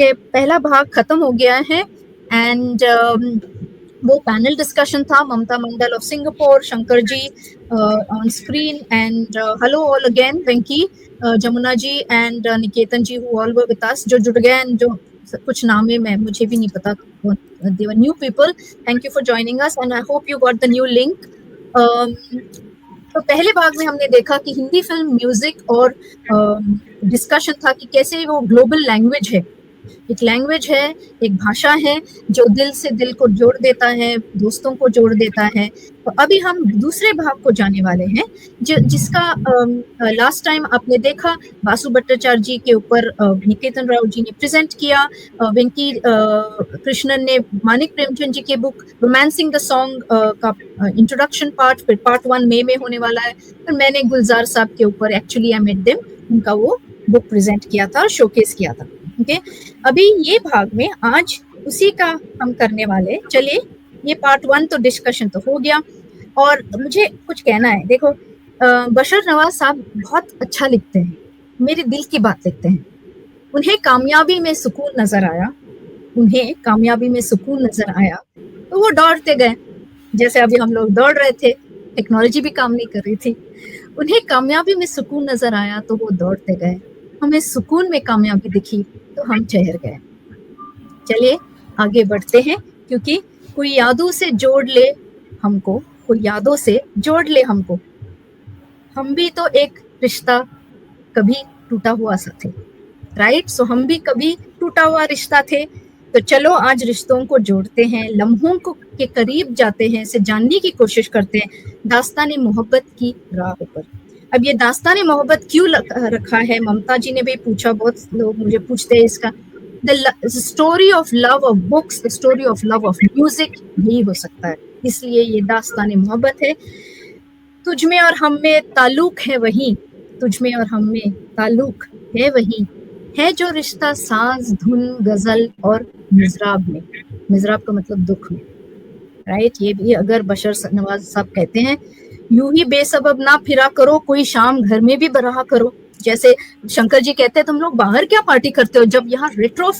के पहला भाग खत्म हो गया है एंड वो पैनल डिस्कशन था Mamta Mandal of Singapore, Shankar ji on screen and hello all again, Venky, Jamuna ji and Niketan ji who all were with us, जो जुड़ गए एंड जो कुछ नाम है मैं मुझे भी नहीं पता, they were new people, thank you for joining us and I hope you got the new link. तो पहले भाग में हमने देखा कि हिंदी फिल्म म्यूजिक और डिस्कशन था कि कैसे वो ग्लोबल लैंग्वेज है, एक लैंग्वेज है, एक भाषा है जो दिल से दिल को जोड़ देता है, दोस्तों को जोड़ देता है। तो अभी हम दूसरे भाग को जाने वाले हैं जिसका लास्ट टाइम आपने देखा बासु भट्टाचार्य जी के ऊपर निकेतन राव जी ने प्रेजेंट किया, वेंकी कृष्णन ने मानिक प्रेमचंद जी के बुक रोमांसिंग द सॉन्ग का इंट्रोडक्शन पार्ट, फिर पार्ट 1 मई में होने वाला है, फिर मैंने गुलजार साहब के ऊपर एक्चुअली आई मेट देम उनका वो बुक प्रेजेंट किया था और शोकेस किया था। ओके, अभी ये भाग में आज उसी का हम करने वाले। चलिए, ये पार्ट 1 तो डिस्कशन तो हो गया और मुझे कुछ कहना है। देखो, बशर नवाज साहब बहुत अच्छा लिखते हैं, मेरे दिल की बात लिखते हैं। उन्हें कामयाबी में सुकून नजर आया, उन्हें कामयाबी में सुकून नजर आया तो वो दौड़ते गए, जैसे अभी हम लोग दौड़ रहे थे, टेक्नोलॉजी भी काम नहीं कर रही थी। उन्हें कामयाबी में सुकून नजर आया तो वो दौड़ते गए, हमें सुकून में कामयाबी दिखी तो हम ठहर गए। चलिए आगे बढ़ते हैं, क्योंकि कोई यादों से जोड़ ले हमको, कोई यादों से जोड़ ले हमको, हम भी तो एक रिश्ता कभी टूटा हुआ सा थे, राइट? सो हम भी कभी टूटा हुआ रिश्ता थे, तो चलो आज रिश्तों को जोड़ते हैं, लम्हों को के करीब जाते हैं, इसे जानने की कोशिश करते हैं दास्ताने मोहब्बत की राह पर। अब ये दास्ताने मोहब्बत क्यों रखा है, ममता जी ने भी पूछा, बहुत लोग मुझे पूछते हैं इसका। The story of love of books, the story of love of music, यही हो सकता है, इसलिए ये दास्ताने मोहब्बत है। तुझ में और हम में ताल्लुक है वही, तुझ में और हम में ताल्लुक है वही, है जो रिश्ता साज धुन गजल और मिजराब में, मिजराब का मतलब दुख में, राइट? ये भी अगर बशर नवाज साहब कहते हैं, यूं ही बेसबब ना फिरा करो, कोई शाम घर में भी बरहा करो। जैसे शंकर जी कहते हैं तुम लोग बाहर क्या पार्टी करते हो जब यहाँ रेट्रो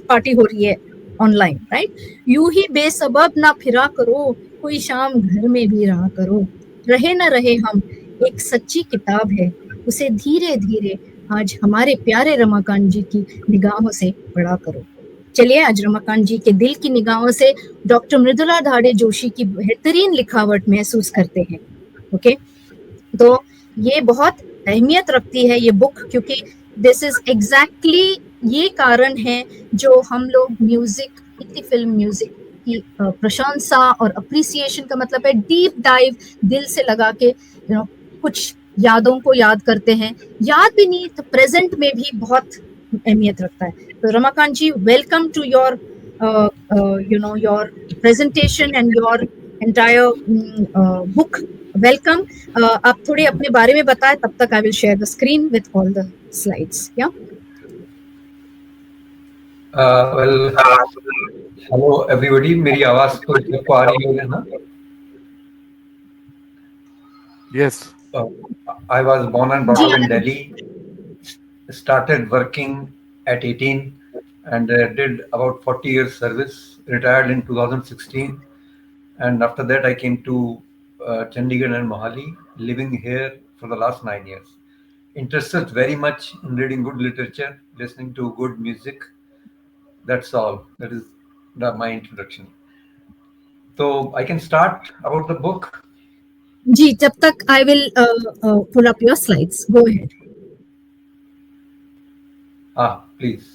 पार्टी हो रही है ऑनलाइन, राइट? यूं ही बेसबब ना फिरा करो, कोई शाम घर में भी रहा करो, रहे न रहे हम एक सच्ची किताब है, उसे धीरे धीरे आज हमारे प्यारे रमाकांत जी की निगाहों से पढ़ा करो। चलिए आज रमाकांत जी के दिल की निगाहों से डॉक्टर मृदुला धाड़े जोशी की बेहतरीन लिखावट महसूस करते हैं। ओके, तो ये बहुत अहमियत रखती है ये बुक, क्योंकि दिस इज एग्जैक्टली ये कारण है जो हम लोग म्यूजिक, हिंदी फिल्म म्यूजिक की प्रशंसा और अप्रिसिएशन का मतलब है डीप डाइव, दिल से लगा के कुछ यादों को याद करते हैं, याद भी नहीं तो प्रेजेंट में भी बहुत अहमियत रखता है। तो Ramakant ji, welcome to your your presentation and your entire book, welcome. आप थोड़े अपने बारे में बताएं, तब तक I will share the screen with all the slides. या वेल, हेलो एवरीबॉडी, मेरी आवाज को आ रही है ना? Yes. I was born and brought up in Delhi. Started working at 18 and did about 40 years service. Retired in 2016, and after that I came to Chandigarh and Mohali, living here for the last 9 years. Interested very much in reading good literature, listening to good music. That's all. That is my introduction. So I can start about the book. जी, जब तक I will pull up your slides. Go ahead. Please.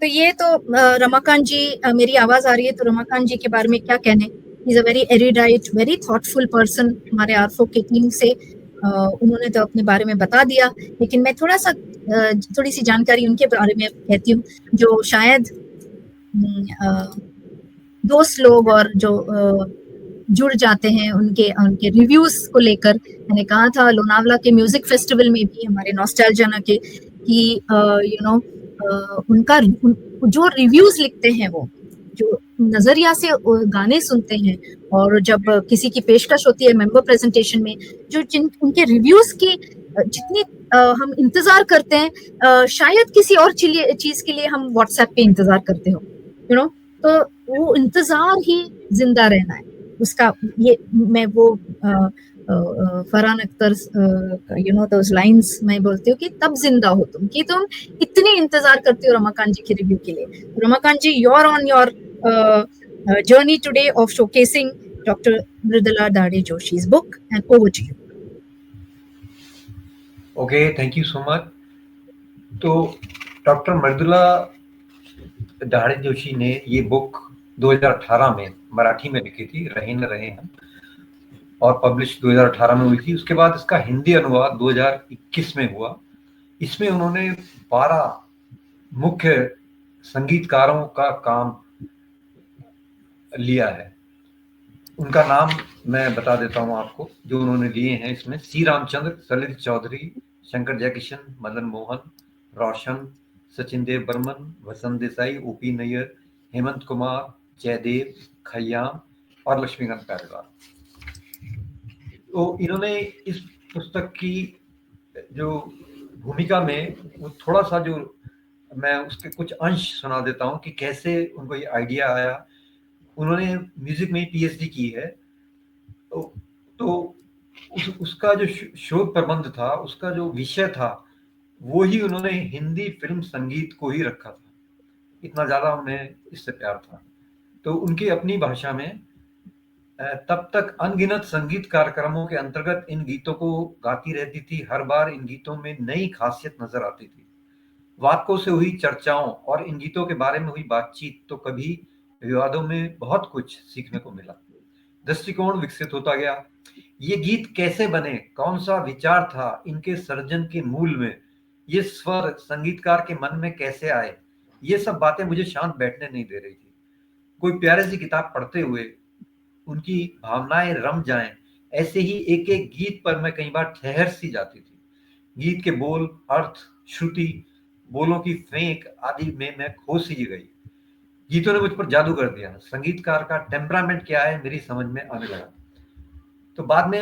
तो ये तो रमाकांत जी, मेरी आवाज आ रही है, तो रमाकांत जी के बारे में क्या कहने? He is a very erudite, very thoughtful person. हमारे आरफो की टीम से उन्होंने तो अपने बारे में बता दिया, लेकिन मैं थोड़ी सी जानकारी उनके बारे में कहती हूँ, जो शायद दोस्त लोग और जो जुड़ जाते हैं उनके रिव्यूज को लेकर। मैंने कहा था लोनावला के म्यूजिक फेस्टिवल में भी हमारे नॉस्टैल्जिया के कि उनका जो रिव्यूज लिखते हैं, वो जो नजरिया से गाने सुनते हैं और जब किसी की पेशकश होती है मेंबर प्रेजेंटेशन में, जो जिन उनके रिव्यूज की जितनी हम इंतजार करते हैं, शायद किसी और चीज के लिए हम व्हाट्सएप पे इंतजार करते हो, यू नो। तो वो इंतजार ही जिंदा रहना है उसका। ये मैं वो फरहान अख्तर, दोस लाइंस मैं बोलती हूँ कि तब जिंदा हो तुम, कि तुम इतनी इंतजार करती हो रमाकांत जी के रिव्यू के लिए। रमाकांत जी, you're on your journey today of showcasing Dr. Mridula Dade Joshi's book, and over to you. Okay, thank you so much. तो डॉक्टर मृदुला दाढ़े जोशी ने ये बुक 2018 में मराठी में लिखी थी, रहे न रहे हम, और पब्लिश 2018 में हुई थी। उसके बाद इसका हिंदी अनुवाद 2021 में हुआ। इसमें उन्होंने 12 मुख्य संगीतकारों का काम लिया है। उनका नाम मैं बता देता हूं आपको, जो उन्होंने लिए हैं इसमें: सी रामचंद्र, सलिल चौधरी, शंकर जयकिशन, मदन मोहन, रोशन, सचिन देव बर्मन, वसंत देसाई, ओपी नैयर, हेमंत कुमार, जयदेव, खय्याम और लक्ष्मीकांत प्यारेलाल। तो इन्होंने इस पुस्तक की जो भूमिका में वो थोड़ा सा, जो मैं उसके कुछ अंश सुना देता हूं कि कैसे उनको ये आइडिया आया। उन्होंने म्यूजिक में पीएचडी की है, तो उसका जो शोध प्रबंध था, उसका जो विषय था, वो ही उन्होंने हिंदी फिल्म संगीत को ही रखा था। इतना ज्यादा उन्हें इससे प्यार था। तो उनकी अपनी भाषा में तब तक अनगिनत संगीत कार्यक्रमों के अंतर्गत इन गीतों को गाती रहती थी। हर बार इन गीतों में नई खासियत नजर आती थी। वादकों से हुई चर्चाओं और इन गीतों के बारे में हुई बातचीत, तो कभी विवादों में बहुत कुछ सीखने को मिला। दृष्टिकोण विकसित होता गया। ये गीत कैसे बने, कौन सा विचार था इनके सर्जन के मूल में, ये स्वर संगीतकार के मन में कैसे आए, ये सब बातें मुझे शांत बैठने नहीं दे रही थी। कोई प्यारी सी किताब पढ़ते हुए उनकी भावनाएं रम जाएं, ऐसे ही एक एक गीत पर मैं कई बार ठहर सी जाती थी। गीत के बोल, अर्थ, श्रुति, बोलों की फेंक आदि में मैं खो सी गई। गीतों ने मुझ पर जादू कर दिया। संगीतकार का टेम्परामेंट क्या है मेरी समझ में आने लगा। तो बाद में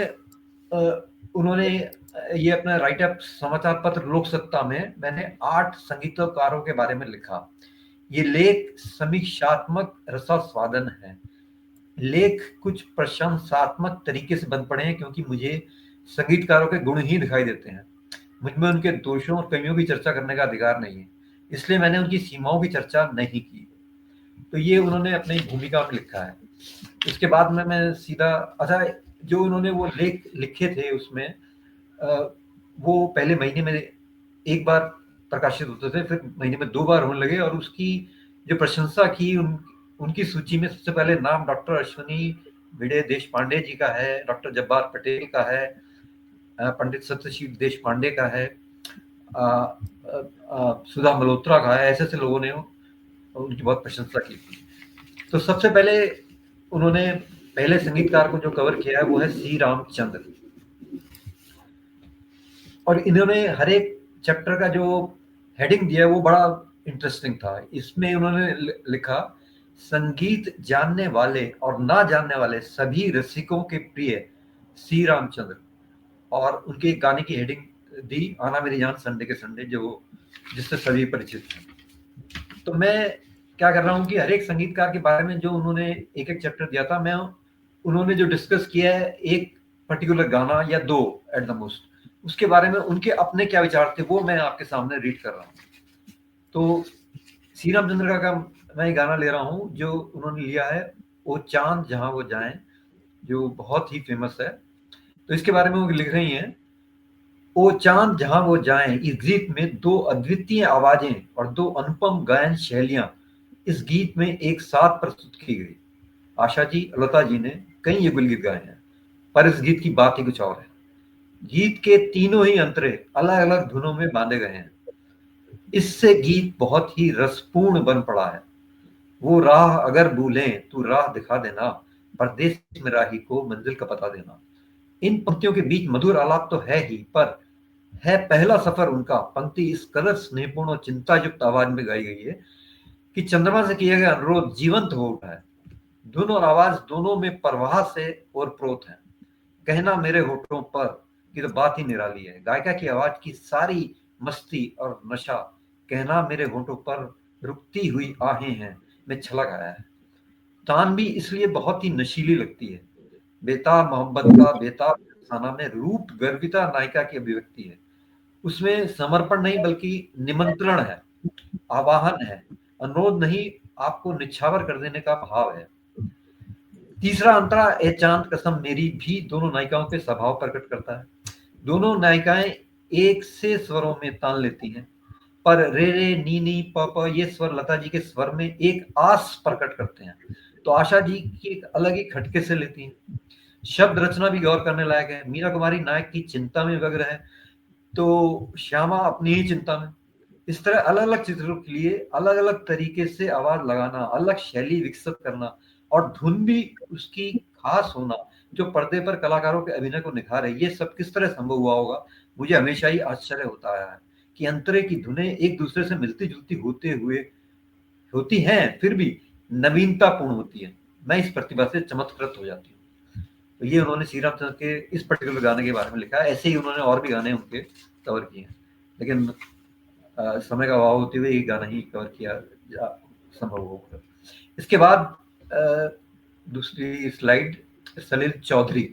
उन्होंने ये अपना राइटअप समाचार पत्र लोक सत्ता में मैंने 8 संगीतकारों के बारे में लिखा। ये लेख समीक्षात्मक रसास्वादन है। लेख कुछ प्रशंसात्मक तरीके से बन पड़े हैं, क्योंकि मुझे संगीतकारों के गुण ही दिखाई देते हैं। मुझमें उनके दोषों और कमियों की चर्चा करने का अधिकार नहीं है, इसलिए मैंने उनकी सीमाओं की चर्चा नहीं की। तो ये उन्होंने अपनी भूमिका में लिखा है। इसके बाद में मैं सीधा, अच्छा, जो उन्होंने वो लेख लिखे थे उसमें वो पहले महीने में एक बार प्रकाशित होते थे, फिर महीने में 2 बार होने लगे। और उसकी जो प्रशंसा की, उनकी सूची में सबसे पहले नाम डॉक्टर अश्विनी भिड़े देश पांडे जी का है, डॉक्टर जब्बार पटेल का है, पंडित सत्यशील देश पांडे का है, सुधा मल्होत्रा का है। ऐसे ऐसे लोगों ने उनकी बहुत प्रशंसा की। तो सबसे पहले उन्होंने पहले संगीतकार को जो कवर किया है वो है सी रामचंद्र। और इन्होंने हर एक चैप्टर का जो हेडिंग दिया है वो बड़ा इंटरेस्टिंग था। इसमें उन्होंने लिखा, संगीत जानने वाले और ना जानने वाले सभी रसिकों के प्रिय सी रामचंद्र। और उनके एक गाने की हेडिंग दी, आना मेरी जान संडे के संडे, जो जिससे सभी परिचित हैं। तो मैं क्या कर रहा हूँ कि हर एक संगीतकार के बारे में जो उन्होंने एक एक चैप्टर दिया था, मैं उन्होंने जो डिस्कस किया है एक पर्टिकुलर गाना या 2 एट द मोस्ट, उसके बारे में उनके अपने क्या विचार थे वो मैं आपके सामने रीड कर रहा हूँ। तो सी रामचंद्र का मैं गाना ले रहा हूँ जो उन्होंने लिया है, ओ चांद जहां वो जाएं, जो बहुत ही फेमस है। तो इसके बारे में वो लिख रही हैं, ओ चांद जहां वो जाएं, इस गीत में 2 अद्वितीय आवाजें और 2 अनुपम गायन शैलियां इस गीत में एक साथ प्रस्तुत की गई। आशा जी, लता जी ने कई युगल गीत गाए हैं, पर इस गीत की बात ही कुछ और है। गीत के तीनों ही अंतरे अलग अलग धुनों में बांधे गए हैं। इससे गीत बहुत ही रसपूर्ण बन पड़ा है। वो राह अगर भूलें तू राह दिखा देना, परदेश में राही को मंजिल का पता देना। इन पंक्तियों के बीच मधुर आलाप तो है ही, पर है पहला सफर उनका। पंक्ति इस कदर स्नेहपूर्ण और चिंता युक्त आवाज में गाई गई है कि चंद्रमा से किया गया अनुरोध जीवंत हो उठा है। धुन और आवाज दोनों में प्रवाह से और प्रोत है। कहना मेरे होठों पर की तो बात ही निराली है। गायिका की आवाज की सारी मस्ती और नशा कहना मेरे होठों पर रुकती हुई आहें हैं में छलक आया है। तान भी इसलिए बहुत ही नशीली लगती है। बेताब मोहब्बत का बेताब अफसाना में रूप गर्विता नायिका की अभिव्यक्ति है। उसमें समर्पण नहीं बल्कि निमंत्रण है, आवाहन है, अनुरोध नहीं, आपको निछावर कर देने का भाव है। तीसरा अंतरा ए चांद कसम मेरी भी दोनों नायिकाओं के स्वभाव प्रकट करता है। दोनों नायिकाएं एक से स्वरों में तान लेती हैं, पर रे रे नी नी प प ये स्वर लता जी के स्वर में एक आस प्रकट करते हैं, तो आशा जी की एक अलग ही खटके से लेती हैं। शब्द रचना भी गौर करने लायक है। मीरा कुमारी नायक की चिंता में व्यग्र है, तो श्यामा अपनी ही चिंता में। इस तरह अलग अलग चित्रों के लिए अलग अलग तरीके से आवाज लगाना, अलग शैली विकसित करना और धुन भी उसकी खास होना जो पर्दे पर कलाकारों के अभिनय को निखारे, ये सब किस तरह संभव हुआ होगा। मुझे हमेशा ही आश्चर्य होता आया है कि अंतरे की धुनें एक दूसरे से मिलती जुलती होते हुए होती हैं, फिर भी नवीनतापूर्ण होती है। मैं इस प्रतिभा से चमत्कृत हो जाती हूँ। तो ये उन्होंने श्री रामचंद्र के इस पर्टिकुलर गाने के बारे में लिखा है। ऐसे ही उन्होंने और भी गाने उनके कवर किए हैं, लेकिन समय का अभाव होते हुए ये गाना ही कवर किया संभव होगा। इसके बाद दूसरी स्लाइड, सलील चौधरी।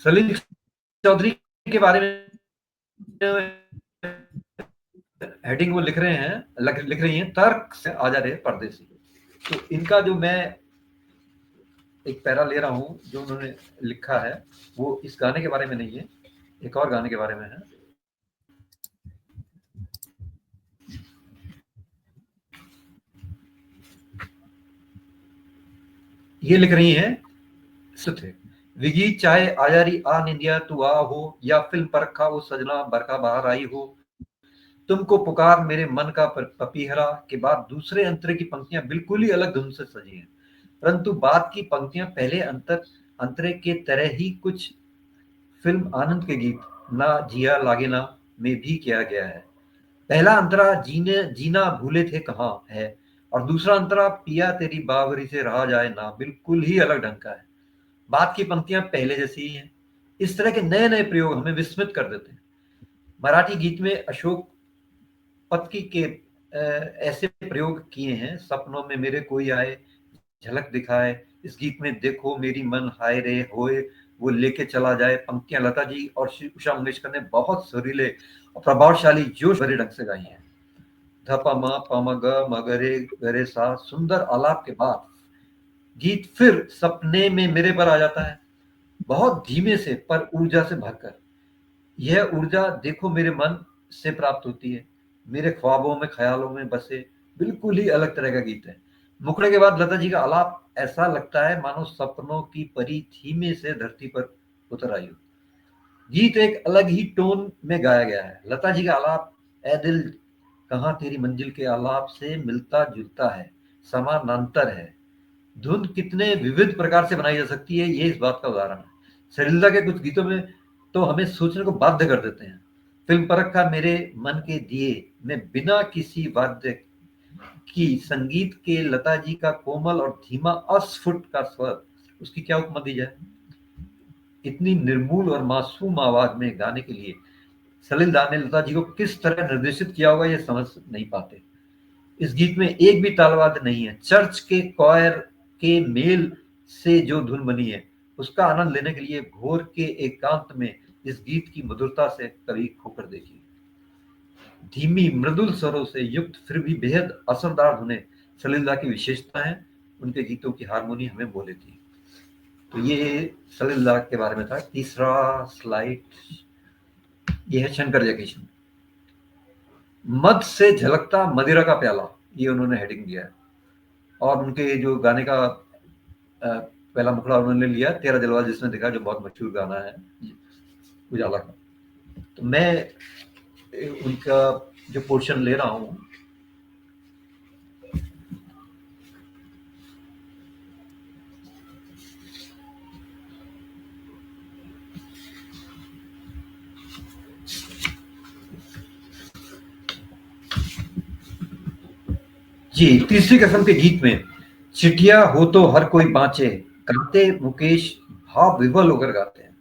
सलील चौधरी के बारे में हेडिंग वो लिख रहे हैं, लिख रही हैं, तर्क से आ जा रहे परदेसी। तो इनका जो मैं एक पैरा ले रहा हूं जो उन्होंने लिखा है, वो इस गाने के बारे में नहीं है, एक और गाने के बारे में है। ये लिख रही हैं सुथे विगी चाहे आजारी आ निंदिया तू आ हो, या फिल्म परखा वो सजना बरखा बाहर आई हो, तुमको पुकार मेरे मन का पपीहरा के बाद दूसरे अंतरे की पंक्तियां बिल्कुल ही अलग धुन से सजी हैं, परंतु बाद की पंक्तियां पहले अंतरे के तरह ही कुछ फिल्म आनंद के गीत ना जिया लागे ना में भी किया गया है। पहला अंतरा जीने जीना भूले थे कहाँ है, और दूसरा अंतरा पिया तेरी बावरी से रहा जाए ना बिल्कुल ही अलग ढंग का है। बात की पंक्तियां पहले जैसी ही हैं। इस तरह के नए नए प्रयोग हमें विस्मित कर देते हैं। मराठी गीत में अशोक पत्की के ऐसे प्रयोग किए हैं, सपनों में मेरे कोई आए झलक दिखाए, इस गीत में देखो मेरी मन हाय रे होए वो लेके चला जाए, पंक्तियां लता जी और उषा मंगेशकर ने बहुत सुरीले और प्रभावशाली जोश भरे ढंग से गाई हैं। ध प म प म ग म ग रे ग रे सा, सुंदर आलाप के बाद गीत फिर सपने में मेरे पर आ जाता है, बहुत धीमे से पर ऊर्जा से भरकर। यह ऊर्जा देखो मेरे मन से प्राप्त होती है, मेरे ख्वाबों में ख्यालों में बसे, बिल्कुल ही अलग तरह का गीत है। मुखड़े के बाद लता जी का आलाप ऐसा लगता है मानो सपनों की परी धीमे से धरती पर उतर आई हो। गीत एक अलग ही टोन में गाया गया है। लता जी का आलाप ए दिल कहाँ तेरी मंजिल के आलाप से मिलता जुलता है, समानांतर है। धुन कितने विविध प्रकार से बनाई जा सकती है, ये इस बात का उदाहरण है। सरिल्दा के कुछ गीतों में तो हमें सोचने को बाध्य कर देते हैं। फिल्म परख का मेरे मन के दिए में बिना किसी वाद्य की संगीत के लता जी का कोमल और धीमा अस्फुट का स्वर, उसकी क्या उपमा दी जाए। इतनी निर्मूल और मासूम आवाज में गाने के लिए सलील दा ने लता जी को किस तरह निर्देशित किया होगा, ये समझ नहीं पाते। इस गीत में एक भी तालवाद्य नहीं है। चर्च के कॉयर के मेल से जो धुन बनी है, उसका आनंद लेने के लिए भोर के एकांत में इस गीत की मधुरता से कभी खोकर देखिए। धीमी मृदुल स्वरों से युक्त फिर भी बेहद असरदार धुनें सलीलदा की विशेषता है। उनके गीतों की हारमोनी हमें मोह लेती है। तो ये सलीलदा के बारे में था। तीसरा स्लाइड ये है शंकर जयकिशन। मद से झलकता मदिरा का प्याला, ये उन्होंने हेडिंग दिया है। और उनके जो गाने का पहला मुखड़ा उन्होंने लिया तेरा जलवा जिसने देखा, जो बहुत मशहूर गाना है उजाला का। तो मैं उनका जो पोर्शन ले रहा हूं, जी, तीसरी कसम के गीत में चिट्ठिया हो तो हर कोई बाँचे, गाते मुकेश भाव विवल होकर गाते हैं।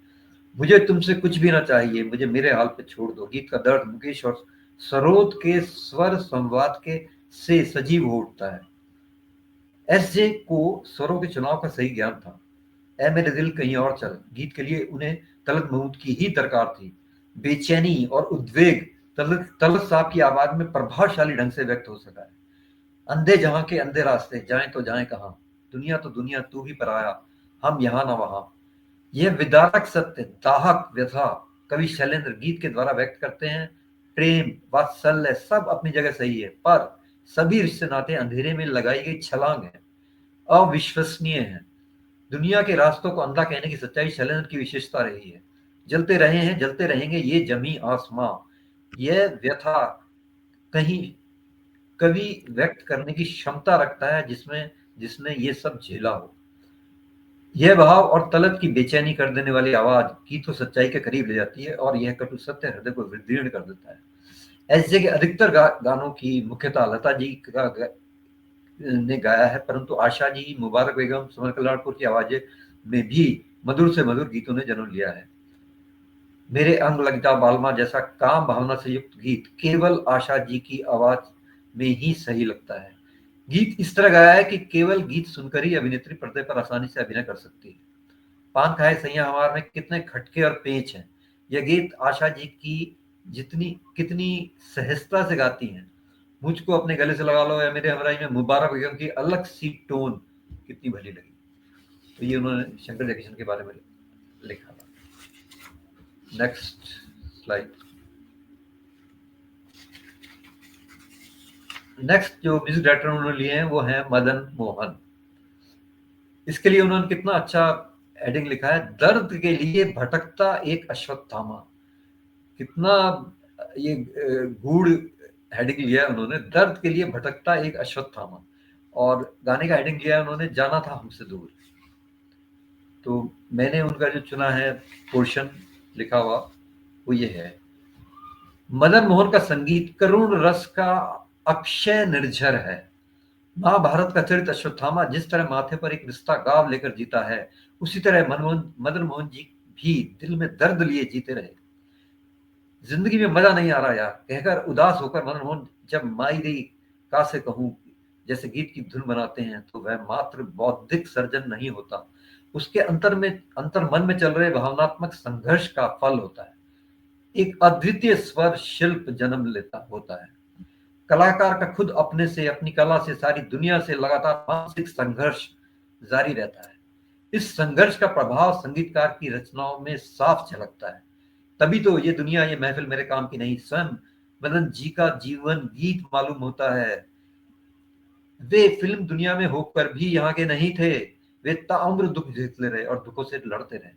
मुझे तुमसे कुछ भी ना चाहिए, मुझे मेरे हाल पे छोड़ दो। गीत का दर्द मुकेश और सरोद के स्वर संवाद के से सजीव हो उठता है। एसजे को स्वरों के चुनाव का सही ज्ञान था। ऐ मेरे दिल कहीं और चल गीत के लिए उन्हें तलत महमूद की ही दरकार थी। बेचैनी और उद्वेग तलत साहब की आवाज में प्रभावशाली ढंग से व्यक्त हो सका है। अंधे जहां के अंधे रास्ते, जाएं तो जाएं कहां, दुनिया तो दुनिया तू ही पराया, हम यहां ना वहां। यह विदारक सत्य, दाहक व्यथा कवि शैलेंद्र गीत के द्वारा व्यक्त करते हैं। प्रेम, वात्सल्य सब अपनी जगह सही है, पर सभी रिश्ते नाते अंधेरे में लगाई गई छलांग है, अविश्वसनीय है। दुनिया के रास्तों को अंधा कहने की सच्चाई शैलेंद्र की विशेषता रही है। जलते रहे हैं, जलते रहेंगे ये जमी आसमां। यह व्यथा कहीं कवि व्यक्त करने की क्षमता रखता है जिसमें जिसने ये सब झेला हो। यह भाव और तलब की बेचैनी कर देने वाली आवाज गीत को सच्चाई के करीब ले जाती है और यह कटु सत्य हृदय को विदीर्ण कर देता है। एसजे के अधिकतर गानों की मुख्यतः लता जी ने गाया है, परंतु आशा जी, मुबारक बेगम, समर कल्याणपुर की आवाजें में भी मधुर से मधुर गीतों ने जन्म लिया है। मेरे अंग लग जा बालमा जैसा काम भावना से युक्त गीत केवल आशा जी की आवाज में ही सही लगता है। गीत इस तरह गाया है कि केवल गीत सुनकर ही अभिनेत्री पर्दे पर आसानी से अभिनय कर सकती है। पान खाए सैया हमार में कितने खटके और पेच हैं। यह गीत आशा जी की जितनी कितनी सहजता से गाती हैं। मुझको अपने गले से लगा लो या मेरे हमराई में मुबारक बेगम की अलग सी टोन कितनी भली लगी। तो ये उन्होंने शंकर जयकिशन के बारे में लिखा था। Next slide. नेक्स्ट जो म्यूजिक डायरेक्टर उन्होंने लिए हैं वो हैं मदन मोहन। इसके लिए उन्होंने कितना अच्छा हेडिंग लिखा है, दर्द के लिए भटकता एक अश्वत्थामा। कितना ये गूढ़ हेडिंग लिया है उन्होंने, दर्द के लिए भटकता एक अश्वत्थामा। और गाने का हेडिंग लिया है उन्होंने, जाना था हमसे दूर। तो मैंने उनका जो चुना है पोर्शन लिखा हुआ वो ये है। मदन मोहन का संगीत करुण रस का अक्षय निर्झर है। महाभारत का चरित्र अश्वत्थामा जिस तरह माथे पर एक रिश्ता गाव लेकर जीता है, उसी तरह मदन मोहन जी भी दिल में दर्द लिए जीते रहे। जिंदगी में मजा नहीं आ रहा यार कहकर उदास होकर मदन मोहन जब माई रे का से कहूं जैसे गीत की धुन बनाते हैं, तो वह मात्र बौद्धिक सर्जन नहीं होता, उसके अंतर मन में चल रहे भावनात्मक संघर्ष का फल होता है। एक अद्वितीय स्वर शिल्प जन्म लेता होता है। कलाकार का खुद अपने से, अपनी कला से, सारी दुनिया से लगातार मानसिक संघर्ष जारी रहता है। इस संघर्ष का प्रभाव संगीतकार की रचनाओं में साफ झलकता है। तभी तो ये दुनिया, ये महफिल मेरे काम की नहीं, स्वयं मदन जी का जीवन गीत मालूम होता है। वे फिल्म दुनिया में होकर भी यहाँ के नहीं थे। वे ताउम्र दुख झेलते रहे और दुखों से लड़ते रहे।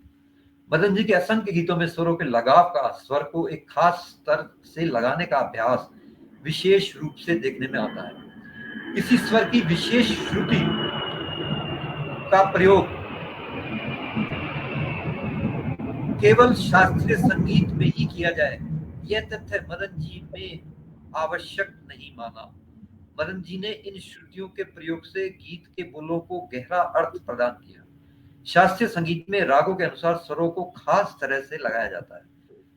मदन जी के असंख्य गीतों में स्वरों के लगाव का, स्वर को एक खास स्तर से लगाने का अभ्यास विशेष रूप से देखने में आता है। इसी स्वर की विशेष श्रुति का प्रयोग केवल शास्त्रीय संगीत में ही किया जाए, यह तथ्य मदन जी में आवश्यक नहीं माना। मदन जी ने इन श्रुतियों के प्रयोग से गीत के बोलों को गहरा अर्थ प्रदान किया। शास्त्रीय संगीत में रागों के अनुसार स्वरों को खास तरह से लगाया जाता है।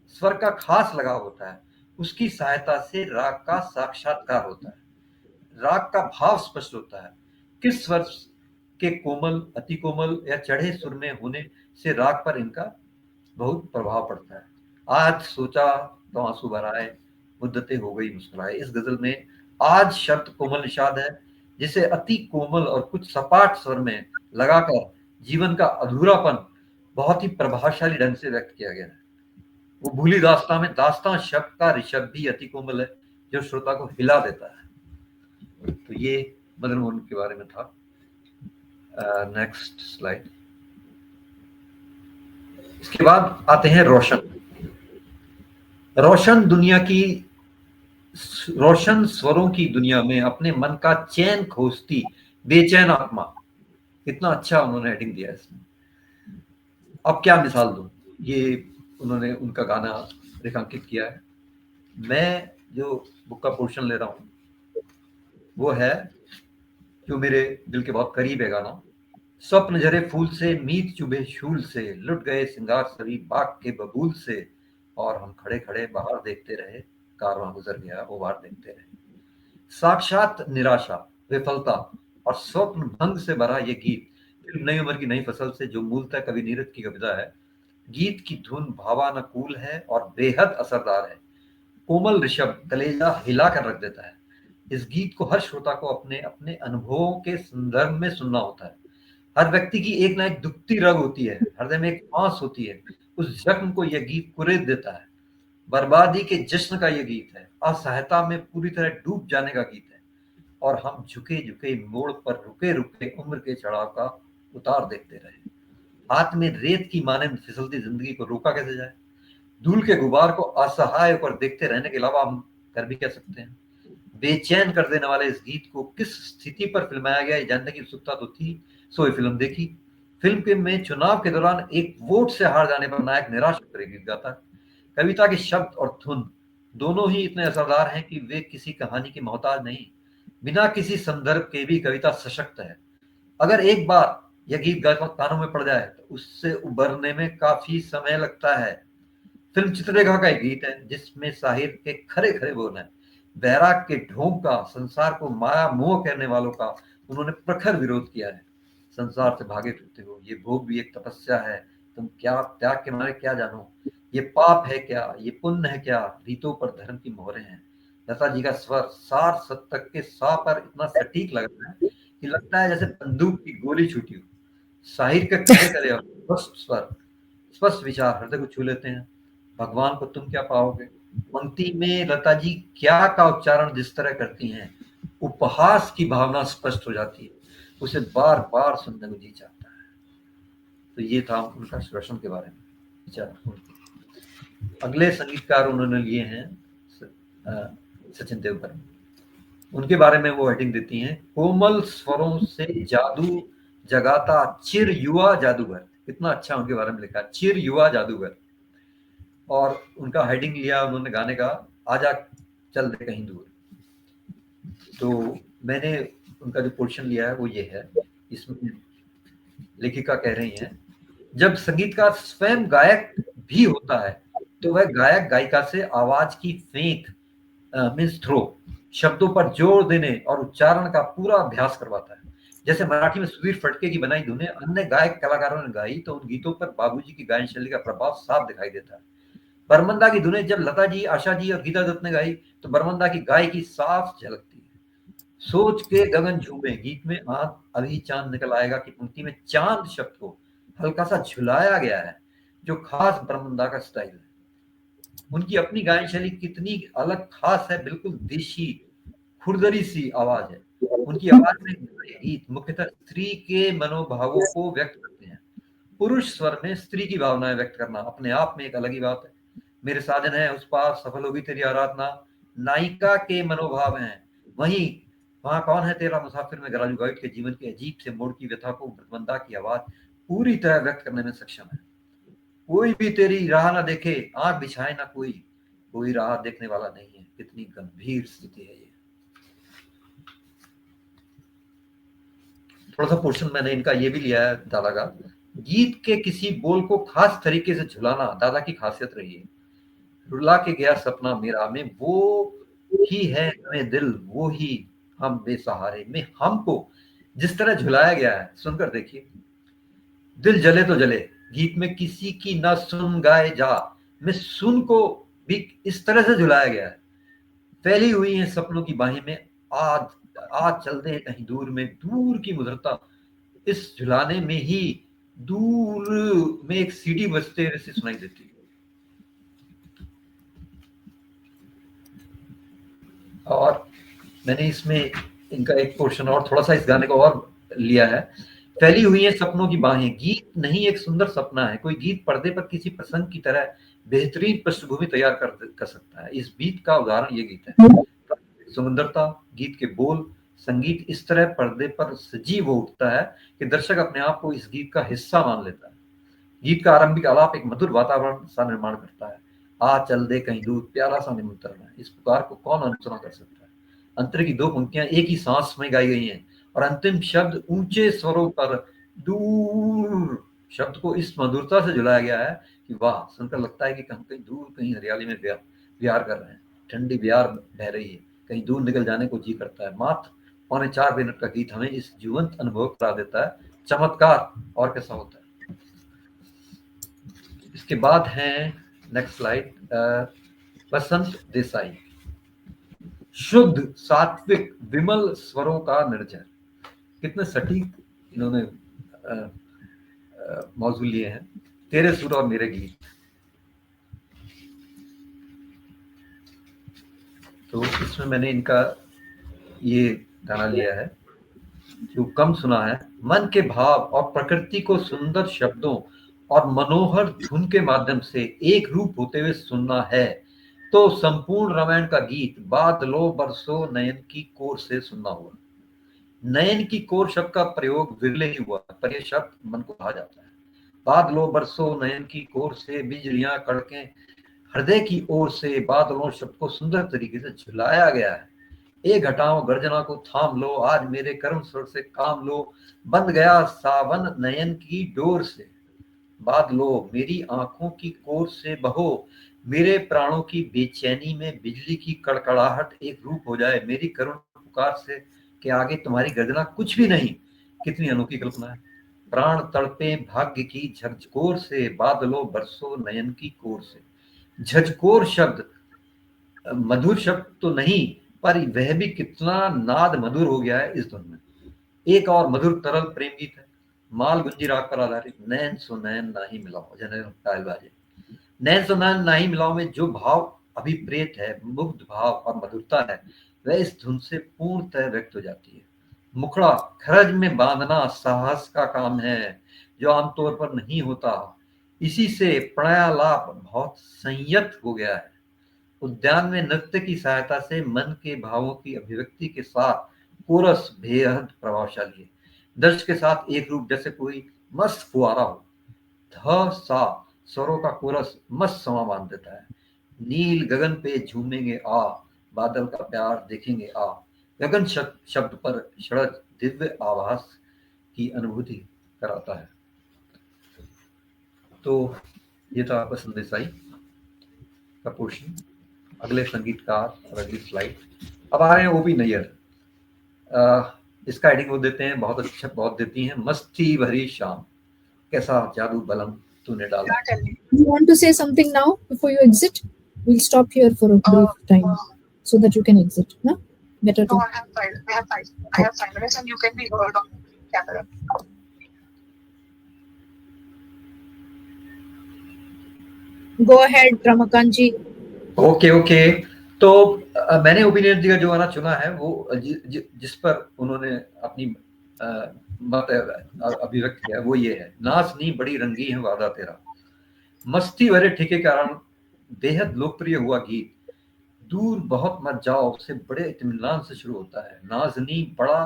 स्वर का खास लगाव होता है, उसकी सहायता से राग का साक्षात्कार होता है। राग का भाव स्पष्ट होता है। किस स्वर के कोमल, अति कोमल या चढ़े सुर में होने से राग पर इनका बहुत प्रभाव पड़ता है। आज सोचा तो आंसू भर आए, मुद्दतें हो गई मुस्कुराए। इस गजल में आज शब्द कोमल निषाद है, जिसे अति कोमल और कुछ सपाट स्वर में लगाकर जीवन का अधूरापन बहुत ही प्रभावशाली ढंग से व्यक्त किया गया है। वो भूली दास्तां में दास्तां शब्द का ऋषभ भी अति कोमल है, जो श्रोता को हिला देता है। तो ये मदन मोहन के बारे में था। Next slide. इसके बाद आते हैं रोशन। रोशन स्वरों की दुनिया में अपने मन का चैन खोजती बेचैन आत्मा। कितना अच्छा उन्होंने हेडिंग दिया इसमें। अब क्या मिसाल दूं, ये उन्होंने उनका गाना रेखांकित किया है। मैं जो बुक का पोर्शन ले रहा हूं वो है जो मेरे दिल के बहुत करीब है गाना। स्वप्न झरे फूल से, मीत चुभे शूल से, लुट गए सिंगार सभी बाग के बबूल से, और हम खड़े खड़े बाहर देखते रहे, कारवां गुजर गया वो बाहर देखते रहे। साक्षात निराशा, विफलता और स्वप्न भंग से भरा ये गीत फिल्म नई उम्र की नई फसल से, जो मूलतः कवि नीरज की कविता है। गीत की धुन भावानुकूल है और बेहद असरदार है। कोमल ऋषभ कलेजा हिला कर रख देता है। इस गीत को हर श्रोता को अपने अपने अनुभवों के संदर्भ में सुनना होता है। हर व्यक्ति की एक ना एक दुखती रग होती है, हृदय में एक आस होती है। उस जख्म को यह गीत कुरेद देता है। बर्बादी के जश्न का यह गीत है, असहायता में पूरी तरह डूब जाने का गीत है। और हम झुके झुके मोड़ पर रुके रुके उम्र के चढ़ाव का उतार देखते रहे। हाथ में रेत की मानंद फिसलती जिंदगी को रोका कैसे जाए। धूल के गुबार को असहाय होकर देखते रहने के अलावा हम कर भी क्या सकते हैं। बेचैन कर देने वाले इस गीत को किस स्थिति पर फिल्माया गया, ये जानने की उत्सुकता तो थी, सो ये फिल्म देखी। फिल्म के में चुनाव के दौरान एक वोट से हार जाने पर नायक निराश होकर गीत गाता है। कविता के शब्द और धुन दोनों ही इतने असरदार हैं कि वे किसी कहानी की मोहताज नहीं। बिना किसी संदर्भ के भी कविता सशक्त है। अगर एक बार यह गीत कानों में पड़ जाए तो उससे उबरने में काफी समय लगता है। फिल्म चित्रलेखा का एक गीत है जिसमें साहिर के खरे खरे बोल हैं। बैराग के ढोंग का, संसार को माया मोह कहने वालों का उन्होंने प्रखर विरोध किया है। संसार से भागे फिरते हो, ये भोग भी एक तपस्या है, तुम क्या त्याग के मारे क्या जानो, ये पाप है क्या, ये पुण्य है क्या, रीतों पर धर्म की मोहरें हैं। लता जी का स्वर सार सप्तक के सा पर इतना सटीक लग रहा है कि लगता है जैसे बंदूक की गोली छूटी हो। साहिर के खड़े करे और स्पष्ट स्वर, स्पष्ट विचार हृदय को छू लेते हैं। भगवान को तुम क्या पाओगे पंक्ति में लता जी क्या का उच्चारण जिस तरह करती हैं, उपहास की भावना स्पष्ट हो जाती है। उसे बार बार सुनने को जी चाहता है। तो ये था उनका श्वसन के बारे में विचार। अगले संगीतकार उन्होंने लिए हैं सचिन देवबर्मन। उनके बारे में वो हेडिंग देती हैं, कोमल स्वरों से जादू जगाता चिर युवा जादूगर। कितना अच्छा उनके बारे में लिखा, चिर युवा जादूगर। और उनका हेडिंग लिया उन्होंने गाने का, आजा चल दे कहीं दूर। तो मैंने उनका जो पोर्शन लिया है वो ये है। इसमें लेखिका कह रही हैं, जब संगीतकार स्वयं गायक भी होता है तो वह गायक गायिका से आवाज की फेंक मीन्स थ्रो, शब्दों पर जोर देने और उच्चारण का पूरा अभ्यास करवाता है। जैसे मराठी में सुधीर फटके की बनाई धुनें अन्य गायक कलाकारों ने गाई तो उन गीतों पर बाबूजी की गायन शैली का प्रभाव साफ दिखाई देता है। बरमंदा की धुनें जब लता जी, आशा जी और गीता दत्त ने गाई तो बरमंदा की गायकी साफ झलकती है। सोच के गगन झूमे गीत में आज अभी चांद निकल आएगा की पंक्ति में चांद शब्द को हल्का सा झुलाया गया है, जो खास बरमंदा का स्टाइल है। उनकी अपनी गायन शैली कितनी अलग खास है, बिल्कुल देशी खुरदरी सी आवाज है। उनकी आवाज में गीत मुख्यतः स्त्री के मनोभावों को व्यक्त करते हैं। पुरुष स्वर में स्त्री की भावनाएं व्यक्त करना अपने आप में एक अलग ही बात है। मेरे साजन है उस पार, सफल होगी तेरी आराधना, नायिका के मनोभाव हैं। वहीं वहां कौन है तेरा मुसाफिर में गराजू गाइड के जीवन के अजीब से मोड़ की व्यथा को बंदा की आवाज पूरी तरह व्यक्त करने में सक्षम है। कोई भी तेरी राह ना देखे, आंख बिछाए ना कोई, कोई राह देखने वाला नहीं है। कितनी गंभीर स्थिति है ये। थोड़ा सा पोर्शन मैंने इनका ये भी लिया है दादा का। गीत के किसी बोल को खास तरीके से झुलाना दादा की खासियत रही है। रुला के गया सपना मेरा में वो ही है हमें दिल, वो ही हम बेसहारे में हमको जिस तरह झुलाया गया है, सुनकर देखिए। दिल जले तो जले गीत में किसी की ना सुन गाए जा में सुन को भी इस तरह से झुलाया गया है। फैली हुई है सपनों की बाहें में, आज आज चल दे कहीं दूर में, दूर की मधुरता इस झुलाने में ही दूर में एक सीडी बजते जैसे सुनाई देती है। और मैंने इसमें इनका एक पोर्शन और थोड़ा सा इस गाने को और लिया है। फैली हुई है सपनों की बाहें, गीत नहीं एक सुंदर सपना है। कोई गीत पर्दे पर किसी प्रसंग की तरह बेहतरीन पृष्ठभूमि तैयार कर सकता है। इस गीत का उदाहरण ये गीत है। सुंदरता, गीत के बोल, संगीत इस तरह पर्दे पर सजीव हो उठता है कि दर्शक अपने आप को इस गीत का हिस्सा मान लेता है। गीत का आरंभिक आलाप एक मधुर वातावरण सा निर्माण करता है। आ चल दे कहीं दूर, प्यारा सा निमंत्रण है। इस पुकार को कौन अनसुना कर सकता है। अंतर की दो पंक्तियां एक ही सांस में गाई गई हैं और अंतिम शब्द ऊंचे स्वरों पर दूर शब्द को इस मधुरता से झुलाया गया है कि वाह, सुनकर लगता है कि हम कहीं दूर, कहीं हरियाली में विहार कर रहे हैं, ठंडी ब्यार बह रही है, कहीं दूर निकल जाने को जी करता है। मात्र 4.25 मिनट का गीत हमें इस जीवंत अनुभव करा देता है। चमत्कार और कैसा होता है। इसके बाद है नेक्स्ट स्लाइड, बसंत देसाई। शुद्ध सात्विक विमल स्वरों का निर्जर। कितने सटीक इन्होंने मौजू लिए हैं। तेरे सुर और मेरे गीत। तो इसमें मैंने इनका ये गाना लिया है जो कम सुना है। मन के भाव और प्रकृति को सुंदर शब्दों और मनोहर धुन के माध्यम से एक रूप होते हुए सुनना है तो संपूर्ण रामायण का गीत बादलों बरसों नयन की कोर से सुनना होगा। नयन की कोर शब्द का प्रयोग विरले ही हुआ, पर यह शब्द मन को भा जाता है। बादलों बरसों नयन की कोर से बिजलियां कड़के हृदय की ओर से बादलों शब्द को सुंदर तरीके से झुलाया गया है। एक घटाओं गर्जना को थाम लो, आज मेरे कर्म स्वर से काम लो, बंध गया सावन नयन की डोर से। बादलो मेरी आंखों की कोर से बहो, मेरे प्राणों की बेचैनी में बिजली की कड़कड़ाहट एक रूप हो जाए मेरी करुण पुकार से कि आगे तुम्हारी गर्जना कुछ भी नहीं। कितनी अनोखी कल्पना है। प्राण तड़पे भाग्य की झकझकोर से, बादलों बरसों नयन की कोर से। झकझकोर शब्द मधुर शब्द तो नहीं, पर वह भी कितना नाद मधुर हो गया है इस धुन में। एक और मधुर तरल प्रेम गीत है, माल गुंजी राग पर आधारित। नैन सो नैन नाही मिलाओ, जनरल बाजे। नैन सो नैन नाही मिलाओ में जो भाव अभिप्रेत है, मुग्ध भाव और मधुरता है, वह इस धुन से पूर्णतः व्यक्त हो जाती है। मुखड़ा खरज में बांधना साहस का काम है जो आमतौर पर नहीं होता। इसी से प्रणयालाप बहुत संयत हो गया है। उद्यान में नृत्य की सहायता से मन के भावों की अभिव्यक्ति के साथ कोरस बेहद प्रभावशाली है। दर्श के साथ एक रूप जैसे कोई मस्त फुआरा हो। ध सा स्वरों का कोरस मस्त समा बांध देता है। नील गगन पे झूमेंगे आ, बादल का प्यार देखेंगे आ। गगन शब्द पर शरद दिव्य आभास की अनुभूति कराता है। तो ये था बसंत देसाई का पोर्शन। अगले संगीतकार और अगली स्लाइड। अब आ रहे हैं ओपी नैयर। इसका एडिंग वो देते हैं, बहुत अच्छा, बहुत देती हैं। मस्ती भरी शाम, कैसा जादू बलम तूने डाला। You want to say something now before you exit? We'll stop here for a brief time so that you can exit. No? Better to. No, I have 5. I have 5 minutes and you can be heard on camera. Go ahead, Ramakant ji. Okay. तो मैंने opinion जी का जो गाना चुना है वो जिस पर उन्होंने अपनी मत अभिव्यक्त किया वो ये है। नाचनी बड़ी रंगी है वादा तेरा। मस्ती भरे ठेके के कारण बेहद लोकप्रिय हुआ गीत। दूर बहुत मत जाओ से बड़े इत्मीनान से शुरू होता है। नाजनी बड़ा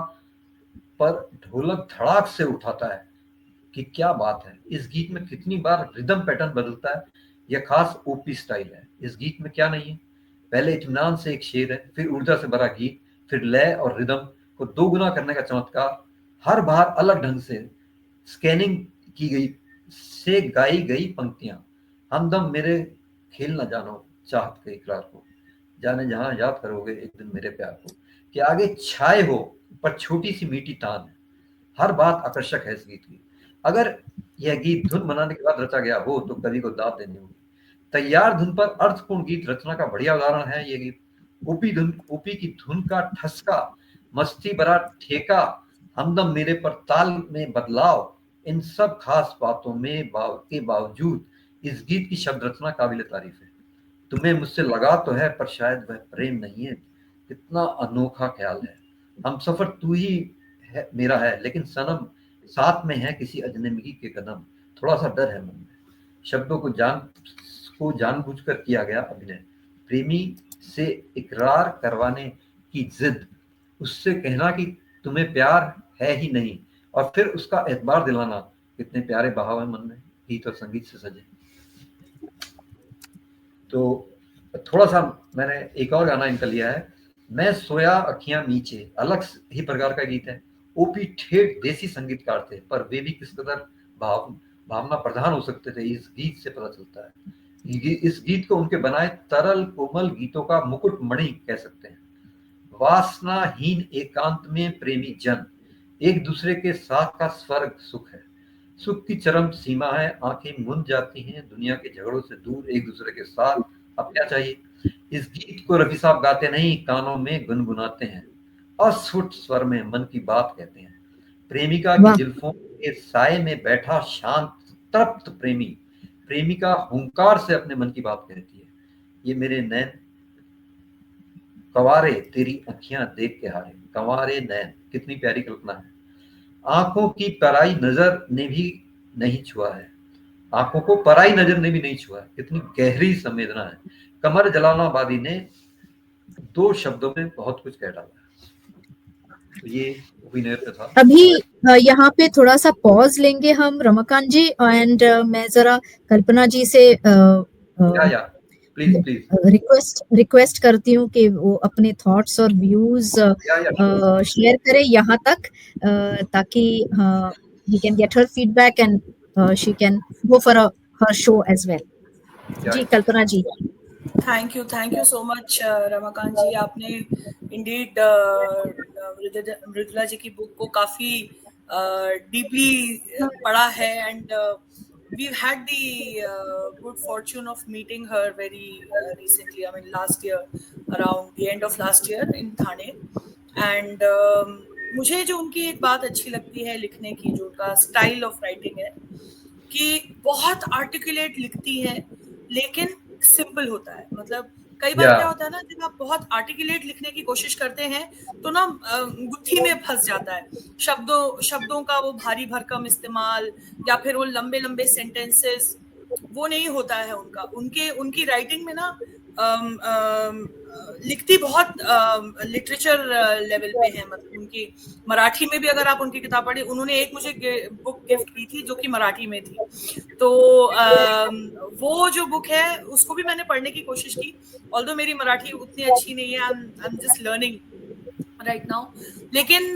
पर ढोलक धड़ाक से उठाता है कि क्या बात है। इस गीत में कितनी बार रिदम पैटर्न बदलता है, यह खास ओपी स्टाइल है। इस गीत में क्या नहीं है, पहले इत्मीनान से एक शेर है, फिर ऊर्जा से भरा गीत, फिर लय और रिदम को दोगुना करने का चमत्कार। हर बार अलग ढंग से स्कैनिंग की गई से गाई गई पंक्तियां। हमदम मेरे खेल न जानो चाहत के इकरार को, जाने जहां याद करोगे एक दिन मेरे प्यार को, कि आगे छाए हो पर छोटी सी मीठी तान है। हर बात आकर्षक है इस गीत की। अगर यह गीत धुन बनाने के बाद रचा गया हो तो कवि को दाद देनी होगी। तैयार धुन पर अर्थपूर्ण गीत रचना का बढ़िया उदाहरण है ये गीत। ओपी की धुन का ठसका, मस्ती भरा ठेका, हमदम मेरे पर ताल में बदलाव, इन सब खास बातों में के बावजूद इस गीत की शब्द रचना काबिल तारीफ है। तुम्हें मुझसे लगा तो है पर शायद वह प्रेम नहीं है। कितना अनोखा ख्याल है। हम सफर तू ही है मेरा है, लेकिन सनम साथ में है किसी अजनबी के कदम। थोड़ा सा डर है मन में। शब्दों को जानबूझकर किया गया अभिनय। प्रेमी से इकरार करवाने की जिद, उससे कहना कि तुम्हें प्यार है ही नहीं, और फिर उसका एतबार दिलाना। कितने प्यारे बहाव है मन में, गीत और संगीत से सजे। तो थोड़ा सा मैंने एक और गाना इनका लिया है, मैं सोया अखियां नीचे। अलग ही प्रकार का गीत है। ओपी ठेठ देसी संगीतकार थे, पर वे भी किस कदर भावना प्रधान हो सकते थे इस गीत से पता चलता है। इस गीत को उनके बनाए तरल कोमल गीतों का मुकुट मणि कह सकते हैं। वासनाहीन एकांत में प्रेमी जन, एक दूसरे के साथ का स्वर्ग सुख है। सुख की चरम सीमा है, आंखें मुंद जाती हैं, दुनिया के झगड़ों से दूर एक दूसरे के साथ, अब क्या चाहिए। इस गीत को रफी साहब गाते नहीं, कानों में गुनगुनाते हैं, अस्फुट स्वर में मन की बात कहते हैं। प्रेमिका की जुल्फों के साए में बैठा शांत तृप्त प्रेमी, प्रेमिका हुंकार से अपने मन की बात कहती है। ये मेरे नैन कंवारे तेरी अखियां देख के हारे, कंवारे नैन, कितनी प्यारी कल्पना है। आंखों की पराई नजर ने भी नहीं छुआ है, आंखों को पराई नजर ने भी नहीं छुआ है, कितनी गहरी संवेदना है। कमर जलालाबादी ने 2 शब्दों में बहुत कुछ कह डाला है। तो ये अभिनय पे था। अभी यहाँ पे थोड़ा सा पॉज लेंगे हम रमाकांत जी, एंड मैं जरा कल्पना जी से प्लीज रिक्वेस्ट करती हूँ कि वो अपने थॉट्स और व्यूज शेयर करें यहाँ तक, ताकि we can get her feedback and she can go for her show as well. जी Kalpana ji. Thank you so much Ramakant ji, आपने इंडीड मृदुला जी की बुक को काफी डीपली पढ़ा है, and we've had the good fortune of meeting her very recently, I mean last year, around the end of last year in Thane, and मुझे जो उनकी एक बात अच्छी लगती है लिखने की, जो उनका स्टाइल ऑफ राइटिंग है, कि बहुत आर्टिकुलेट लिखती है लेकिन सिंपल होता है। मतलब कई बार क्या होता है ना, जब आप बहुत आर्टिकुलेट लिखने की कोशिश करते हैं तो ना गुत्थी में फंस जाता है, शब्दों का वो भारी भरकम इस्तेमाल, या फिर वो लंबे लंबे सेंटेंसेस, वो नहीं होता है उनका। उनकी राइटिंग में ना लिखती बहुत लिटरेचर लेवल पे है। मतलब उनकी मराठी में भी अगर आप उनकी किताब पढ़े, उन्होंने एक मुझे बुक गिफ्ट की थी जो कि मराठी में थी, तो वो जो बुक है उसको भी मैंने पढ़ने की कोशिश की, ऑल्दो मेरी मराठी उतनी अच्छी नहीं है, I am just learning right now, लेकिन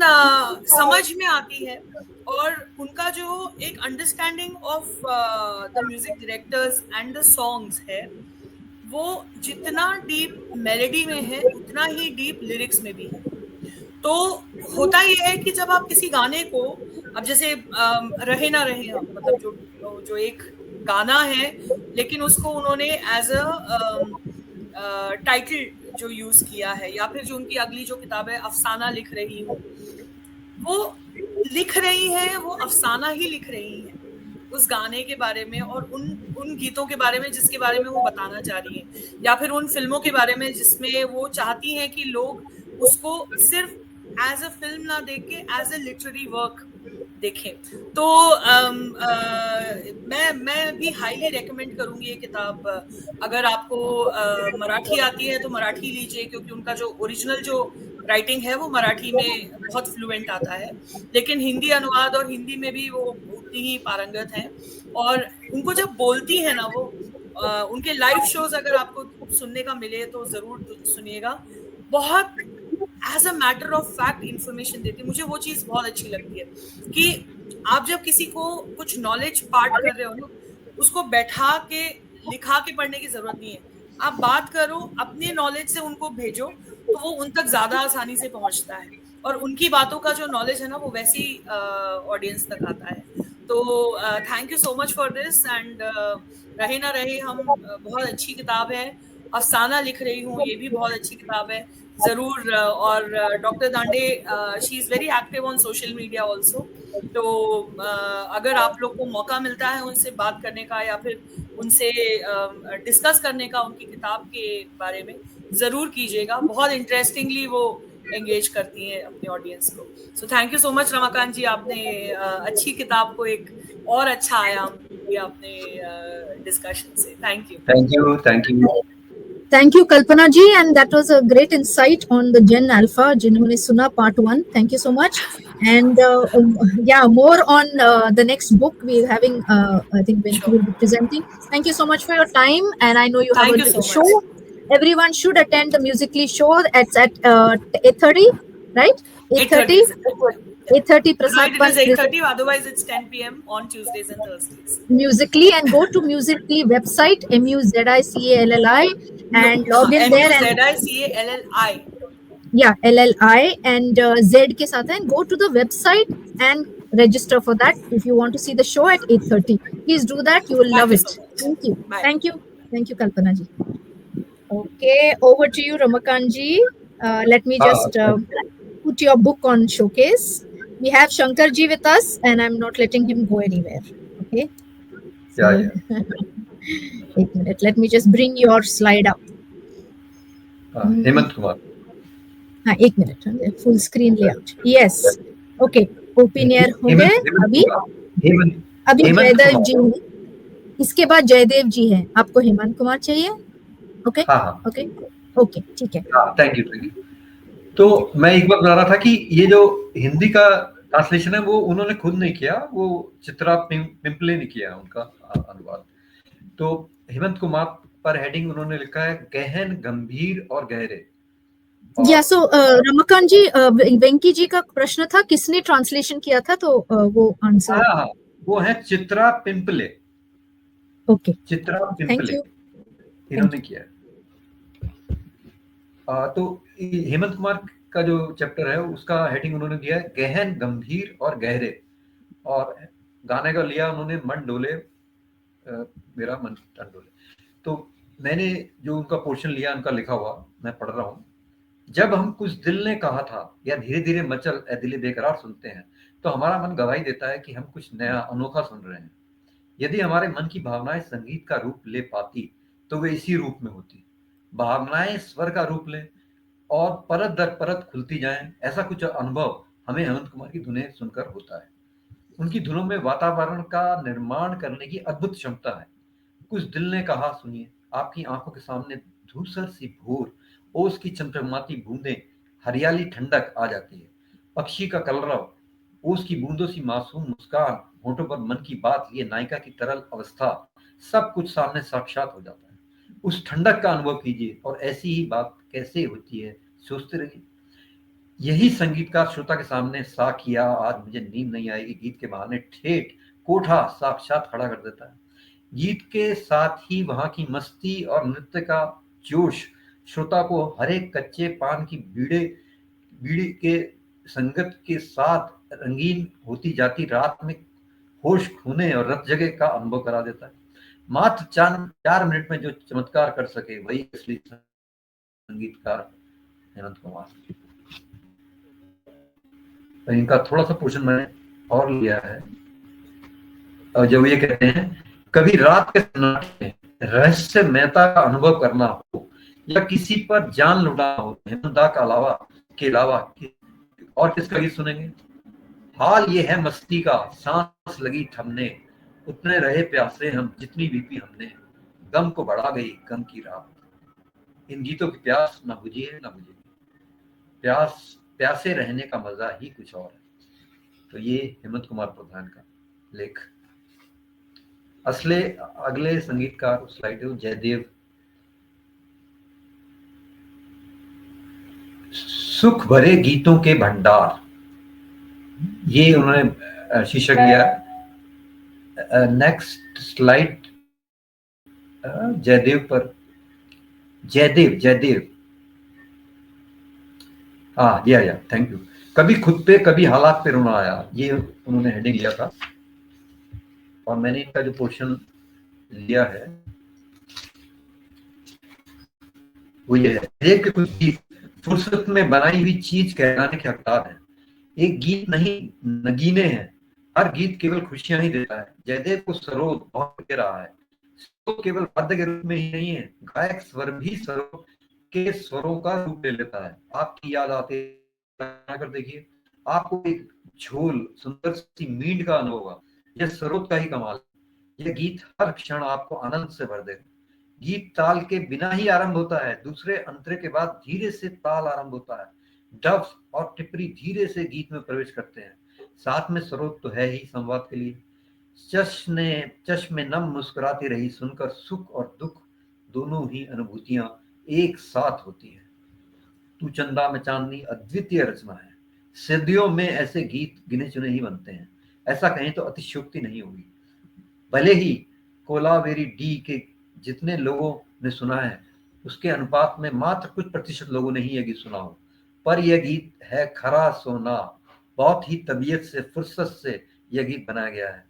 समझ में आती है। और उनका जो एक understanding of the music directors and the songs है, वो जितना डीप मेलोडी में है उतना ही डीप लिरिक्स में भी है। तो होता ये है कि जब आप किसी गाने को, अब जैसे रहे ना रहे, मतलब जो एक गाना है लेकिन उसको उन्होंने एज अ टाइटल जो यूज किया है, या फिर जो उनकी अगली जो किताब है अफसाना लिख रही हूँ, वो लिख रही है, वो अफसाना ही लिख रही है उस गाने के बारे में, और उन गीतों के बारे में जिसके बारे में वो बताना चाह रही है, या फिर उन फिल्मों के बारे में जिसमें वो चाहती हैं कि लोग उसको सिर्फ एज अ फिल्म ना देख के एज अ लिटरेरी वर्क देखें। तो मैं भी हाईली रेकमेंड करूंगी ये किताब। अगर आपको मराठी आती है तो मराठी लीजिए, क्योंकि उनका जो ओरिजिनल जो राइटिंग है वो मराठी में बहुत फ्लुएंट आता है, लेकिन हिंदी अनुवाद और हिंदी में भी वो उतनी ही पारंगत हैं। और उनको जब बोलती है ना, वो उनके लाइव शोज अगर आपको सुनने का मिले तो जरूर सुनिएगा। बहुत as a matter of fact information देती है। मुझे वो चीज़ बहुत अच्छी लगती है कि आप जब किसी को कुछ नॉलेज पार्ट कर रहे हो ना, उसको बैठा के लिखा के पढ़ने की जरूरत नहीं है, आप बात करो, अपने नॉलेज से उनको भेजो, तो वो उन तक ज्यादा आसानी से पहुंचता है, और उनकी बातों का जो नॉलेज है ना वो वैसी ऑडियंस तक आता है। तो thank you so much for this, and रहे ना रहे हम बहुत अच्छी किताब है, अफसाना लिख रही हूँ ये भी बहुत अच्छी किताब है, जरूर। और डॉक्टर दांडे she is very active on social media also, तो अगर आप लोग को मौका मिलता है उनसे बात करने का या फिर उनसे डिस्कस करने का उनकी किताब के बारे में, जरूर कीजिएगा। बहुत इंटरेस्टिंगली वो एंगेज करती हैं अपने ऑडियंस को। So thank you so much Ramakant ji, आपने अच्छी किताब को एक और अच्छा आयाम दिया अपने डिस्कशन से। Thank you Thank you Kalpana ji, and that was a great insight on the Gen Alpha जिन्होंने सुना part 1. Thank you so much, and yeah, more on the next book we're having. I think Venki will be presenting. Thank you so much for your time, and I know you have a show. Everyone should attend the Musically show. It's at 8:30, right? 8:30. 8:30 Tonight Prasad it Pant is 8:30. Otherwise, it's 10 p.m. on Tuesdays and Thursdays. Musically, and go to Musically website MUZICALLI and log in there and MUZICALLI. yeah, LLI and Z के साथ है, and go to the website and register for that if you want to see the show at 8:30. Please do that. You will Thank love you it. so much. Thank you. Bye. Thank you. Thank you, Kalpana ji. Okay, over to you, Ramakant ji. Let me just put your book on showcase. We have Shankar ji with us, and I'm not letting him go anywhere. Okay. So, Yeah. एक minute. Let me just bring your slide up. Hemant Kumar. हाँ, एक minute. Full screen layout. Yes. Okay. Oppenauer हो गए अभी. अभी जयदेव जी हैं. इसके बाद जयदेव जी हैं. आपको हेमंत कुमार चाहिए? ओके. ओके. ओके, ठीक है. Thank you. तो मैं एक बार बता रहा था कि ये जो हिंदी का ट्रांसलेशन है वो उन्होंने खुद नहीं किया, वो चित्रा पिंपले ने किया उनका अनुवाद. तो हेमंत कुमार पर हेडिंग उन्होंने लिखा है गहन, गंभीर और गहरे. या सो रमाकांत जी, वेंकी जी का प्रश्न था किसने ट्रांसलेशन किया था, तो वो आंसर. हाँ, वो है Chitra Pimple. Okay, Chitra thank Pimple you. इन्होंने किया है. तो हेमंत कुमार का जो चैप्टर है उसका हेडिंग उन्होंने दिया है गहन, गंभीर और गहरे. और गाने का लिया उन्होंने मन डोले मेरा मन डोले. तो मैंने जो उनका पोर्शन लिया, उनका लिखा हुआ मैं पढ़ रहा हूँ. जब हम कुछ दिल ने कहा था या धीरे धीरे मचल ए दिल बेकरार सुनते हैं तो हमारा मन गवाही देता है कि हम कुछ नया अनोखा सुन रहे हैं. यदि हमारे मन की भावनाएं संगीत का रूप ले पाती तो वे इसी रूप में होती. भावनाएं स्वर का रूप लें और परत दर परत खुलती जाएं. ऐसा कुछ अनुभव हमें हेमंत कुमार की धुनें सुनकर होता है. उनकी धुनों में वातावरण का निर्माण करने की अद्भुत क्षमता है. कुछ दिल ने कहा सुनिए, आपकी आंखों के सामने धूसर सी भोर, ओस की चमचमाती बूंदें, हरियाली, ठंडक आ जाती है. पक्षी का कलरव, ओस की बूंदों सी मासूम मुस्कान, होठों पर मन की बात लिए नायिका की तरल अवस्था, सब कुछ सामने साक्षात हो जाता है. उस ठंडक का अनुभव कीजिए और ऐसी ही बात कैसे होती है सोचते रहिए. यही संगीतकार श्रोता के सामने सा किया आज मुझे नींद नहीं आएगी गीत के बहाने ठेठ कोठा साक्षात खड़ा कर देता है. गीत के साथ ही वहां की मस्ती और नृत्य का जोश श्रोता को हर एक कच्चे पान की बीड़ी के संगत के साथ रंगीन होती जाती रात में होश खोने और रत जगह का अनुभव करा देता है. मात्र 4 मिनट में जो चमत्कार कर सके वही असली संगीतकार हेमंत कुमार. तो इनका थोड़ा सा पोर्शन मैंने और लिया है. और जब ये कहते हैं कभी रात के सन्नाटे में रहस्यमयता का अनुभव करना हो या किसी पर जान लुटाना हो, हेमंत के अलावा और किसका गीत सुनेंगे. हाल ये है मस्ती का, सांस लगी थमने, उतने रहे प्यासे हम जितनी बीपी हमने, गम को बढ़ा गई गम की रात. इन गीतों की प्यास न बुझी है न बुझेगी. प्यासे रहने का मजा ही कुछ और है. तो ये हेमंत कुमार प्रधान का लेख. अगले संगीतकार स्लाइड है जयदेव. सुख भरे गीतों के भंडार, ये उन्होंने शीर्षक दिया. नेक्स्ट स्लाइड जयदेव पर. जयदेव हाँ या थैंक यू. कभी खुद पे कभी हालात पे रोना आया, ये उन्होंने हेडिंग लिया था. और मैंने इनका जो पोर्शन लिया है वो ये है कि कुछ गीत फुर्सत में बनाई हुई चीज कहलाने के हकदार हैं. एक गीत नहीं नगीने हैं, हर गीत केवल खुशियां ही देता है. जयदेव को सरोद बहुत दे रहा है. सरोद केवल वाद्य के रूप में ही नहीं है, गायक स्वर भी सरोद के स्वरों का रूप ले लेता है. आपकी याद आते कर देखिए, आपको एक झोल सुंदर सी मींड का अनुभव होगा. यह सरोद का ही कमाल है. यह गीत हर क्षण आपको आनंद से भर देगा. गीत ताल के बिना ही आरंभ होता है. दूसरे अंतरे के बाद धीरे से ताल आरंभ होता है. डफ और टिपरी धीरे से गीत में प्रवेश करते हैं. साथ में सरोद तो है ही संवाद के लिए. चश्मे नम मुस्कुराती रही सुनकर सुख और दुख दोनों ही अनुभूतियां एक साथ होती हैं. तू चंदा में चांदनी अद्वितीय रचना है. सदियों में ऐसे गीत गिने चुने ही बनते हैं, ऐसा कहें तो अतिशयोक्ति नहीं होगी। भले ही कोलावेरी डी के जितने लोगों ने सुना है उसके अनुपात में मात्र कुछ प्रतिशत लोगों ने ही यह गीत सुना हो, पर यह गीत है खरा सोना। बहुत ही तबीयत से, फुर्सत से यह गीत बनाया गया है।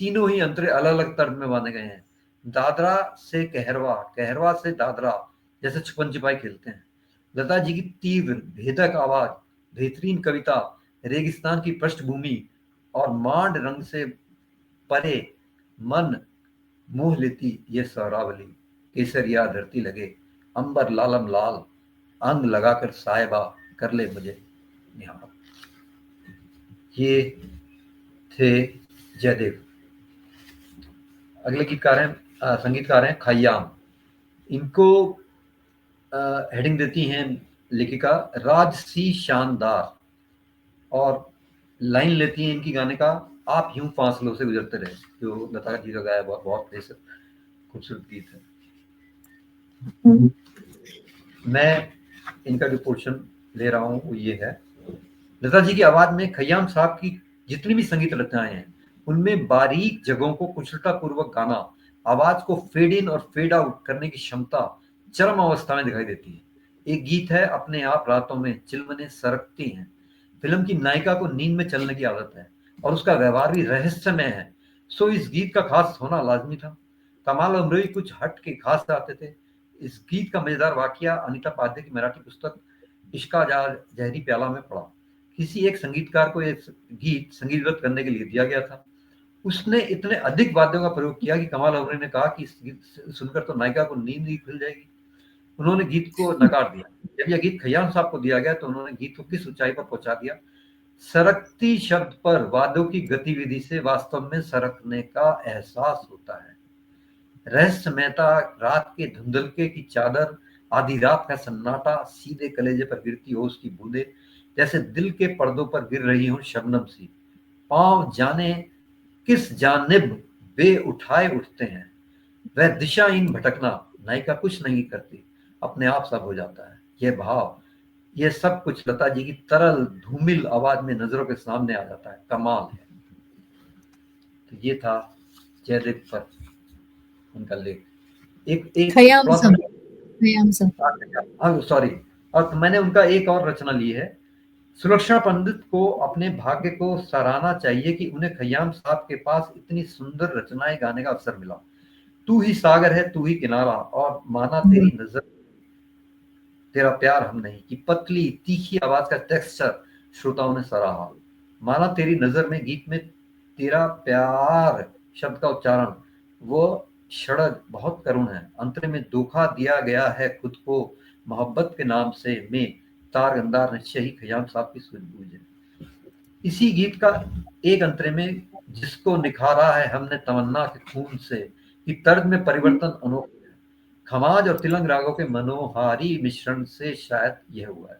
तीनों ही अंतरे अलग अलग तर्ज में बांधे गए हैं। दादरा से कहरवा, कहरवा से दादरा, जैसे छुपन छिपाई खेलते हैं। लता जी की तीव्र भेदक आवाज, बेहतरीन कविता, रेगिस्तान की पृष्ठभूमि और मांड रंग से परे मन मोह लेती ये सौरावली। केसरिया धरती लगे, अंबर लालम लाल, अंग लगाकर साहिबा कर ले मुझे निहार। ये थे जयदेव। अगले गीतकार हैं, संगीतकार हैं खयाम। इनको हेडिंग देती हैं लेखिका राजसी शानदार, और लाइन लेती हैं इनकी गाने का, आप यूं फासलों से गुजरते रहे, जो लता जी का गाया बहुत खूबसूरत गीत है। मैं इनका जो पोर्शन ले रहा हूं वो ये है। लता जी की आवाज में खयाम साहब की जितनी भी संगीत रचनाएं हैं उनमें बारीक जगहों को कुशलता पूर्वक गाना, आवाज को फेड इन और फेड आउट करने की क्षमता चरम अवस्था में दिखाई देती है। एक गीत है अपने आप रातों में चिलमने सरकती हैं। फिल्म की नायिका को नींद में चलने की आदत है और उसका व्यवहार भी रहस्यमय है, सो इस गीत का खास होना लाजमी था। कमाल अमरोही कुछ हट के खास आते थे। इस गीत का मजेदार वाकया अनीता पाध्याय की मराठी पुस्तक इश्का जहरी प्याला में पढ़ा। किसी एक संगीतकार को एक गीत संगीतबद्ध करने के लिए दिया गया था। उसने इतने अधिक वाद्यों का प्रयोग किया कि कमाल अमरोही ने कहा कि इस गीत सुनकर तो नायिका को नींद ही खुल जाएगी। उन्होंने गीत को नकार दिया। जब यह गीत खयाम साहब को दिया गया तो उन्होंने गीत को किस ऊंचाई पर पहुंचा दिया। सरकती शब्द पर वाद्यों की गतिविधि से वास्तव में सरकने का एहसास होता है। रहस्यमयता, रात के धुंधलके की चादर, आधी रात का सन्नाटा, सीधे कलेजे पर गिरती हो उसकी बूंदे, जैसे दिल के पर्दों पर गिर रही हो शबनम सी। पांव जाने किस जानिब वे उठाए उठते हैं। वह दिशाहीन भटकना, नायिका कुछ नहीं करती, अपने आप सब हो जाता है। यह भाव, यह सब कुछ लता जी की तरल धूमिल आवाज में नजरों के सामने आ जाता है। कमाल है। तो ये था जयदेव पर उनका लेख। एक खयाम साहब। सॉरी, और मैंने उनका एक और रचना ली है। सुलक्षणा पंडित को अपने भाग्य को सराहना चाहिए कि उन्हें खयाम साहब के पास इतनी सुंदर रचनाएं गाने का अवसर मिला। तू ही सागर है तू ही किनारा और माना तेरी नजर तेरा प्यार हम नहीं की पतली तीखी आवाज का टेक्सचर श्रोताओं ने सराहा। माना तेरी नजर में गीत में तेरा प्यार शब्द का उच्चारण, वो षड़ज बहुत करुण है। अंतरे में धोखा दिया गया है खुद को मोहब्बत के नाम से, में तार गंदार निश्चय ही खयाम साहब की सूझबूझ है। इसी गीत का एक अंतरे में जिसको निखारा है हमने तमन्ना के खून से, कि तर्ज में परिवर्तन अनोखा है। खमाज और तिलंग रागों के मनोहारी मिश्रण से शायद यह हुआ है।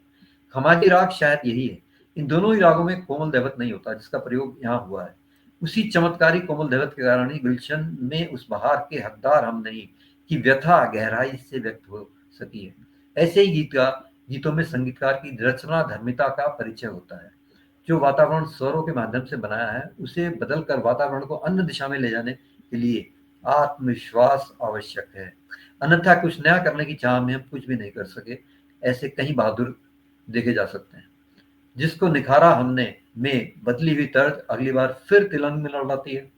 खमाजी राग शायद यही है। इन दोनों ही रागों में कोमल दैवत नहीं होता जिसका प्रयोग यहाँ हुआ है। उसी चमत्कारी कोमल दैवत के कारण ही गुलशन में उस बहार के हकदार हम नहीं कि व्यथा गहराई से व्यक्त हो सकी है। ऐसे ही गीतों में संगीतकार की रचना धर्मिता का परिचय होता है। जो वातावरण स्वरों के माध्यम से बनाया है उसे बदलकर वातावरण को अन्य दिशा में ले जाने के लिए आत्मविश्वास आवश्यक है, अन्यथा कुछ नया करने की चाह में हम कुछ भी नहीं कर सके। ऐसे कई बहादुर देखे जा सकते हैं। जिसको निखारा हमने में बदली हुई तर्ज अगली बार फिर तिलंग में लौटाती है,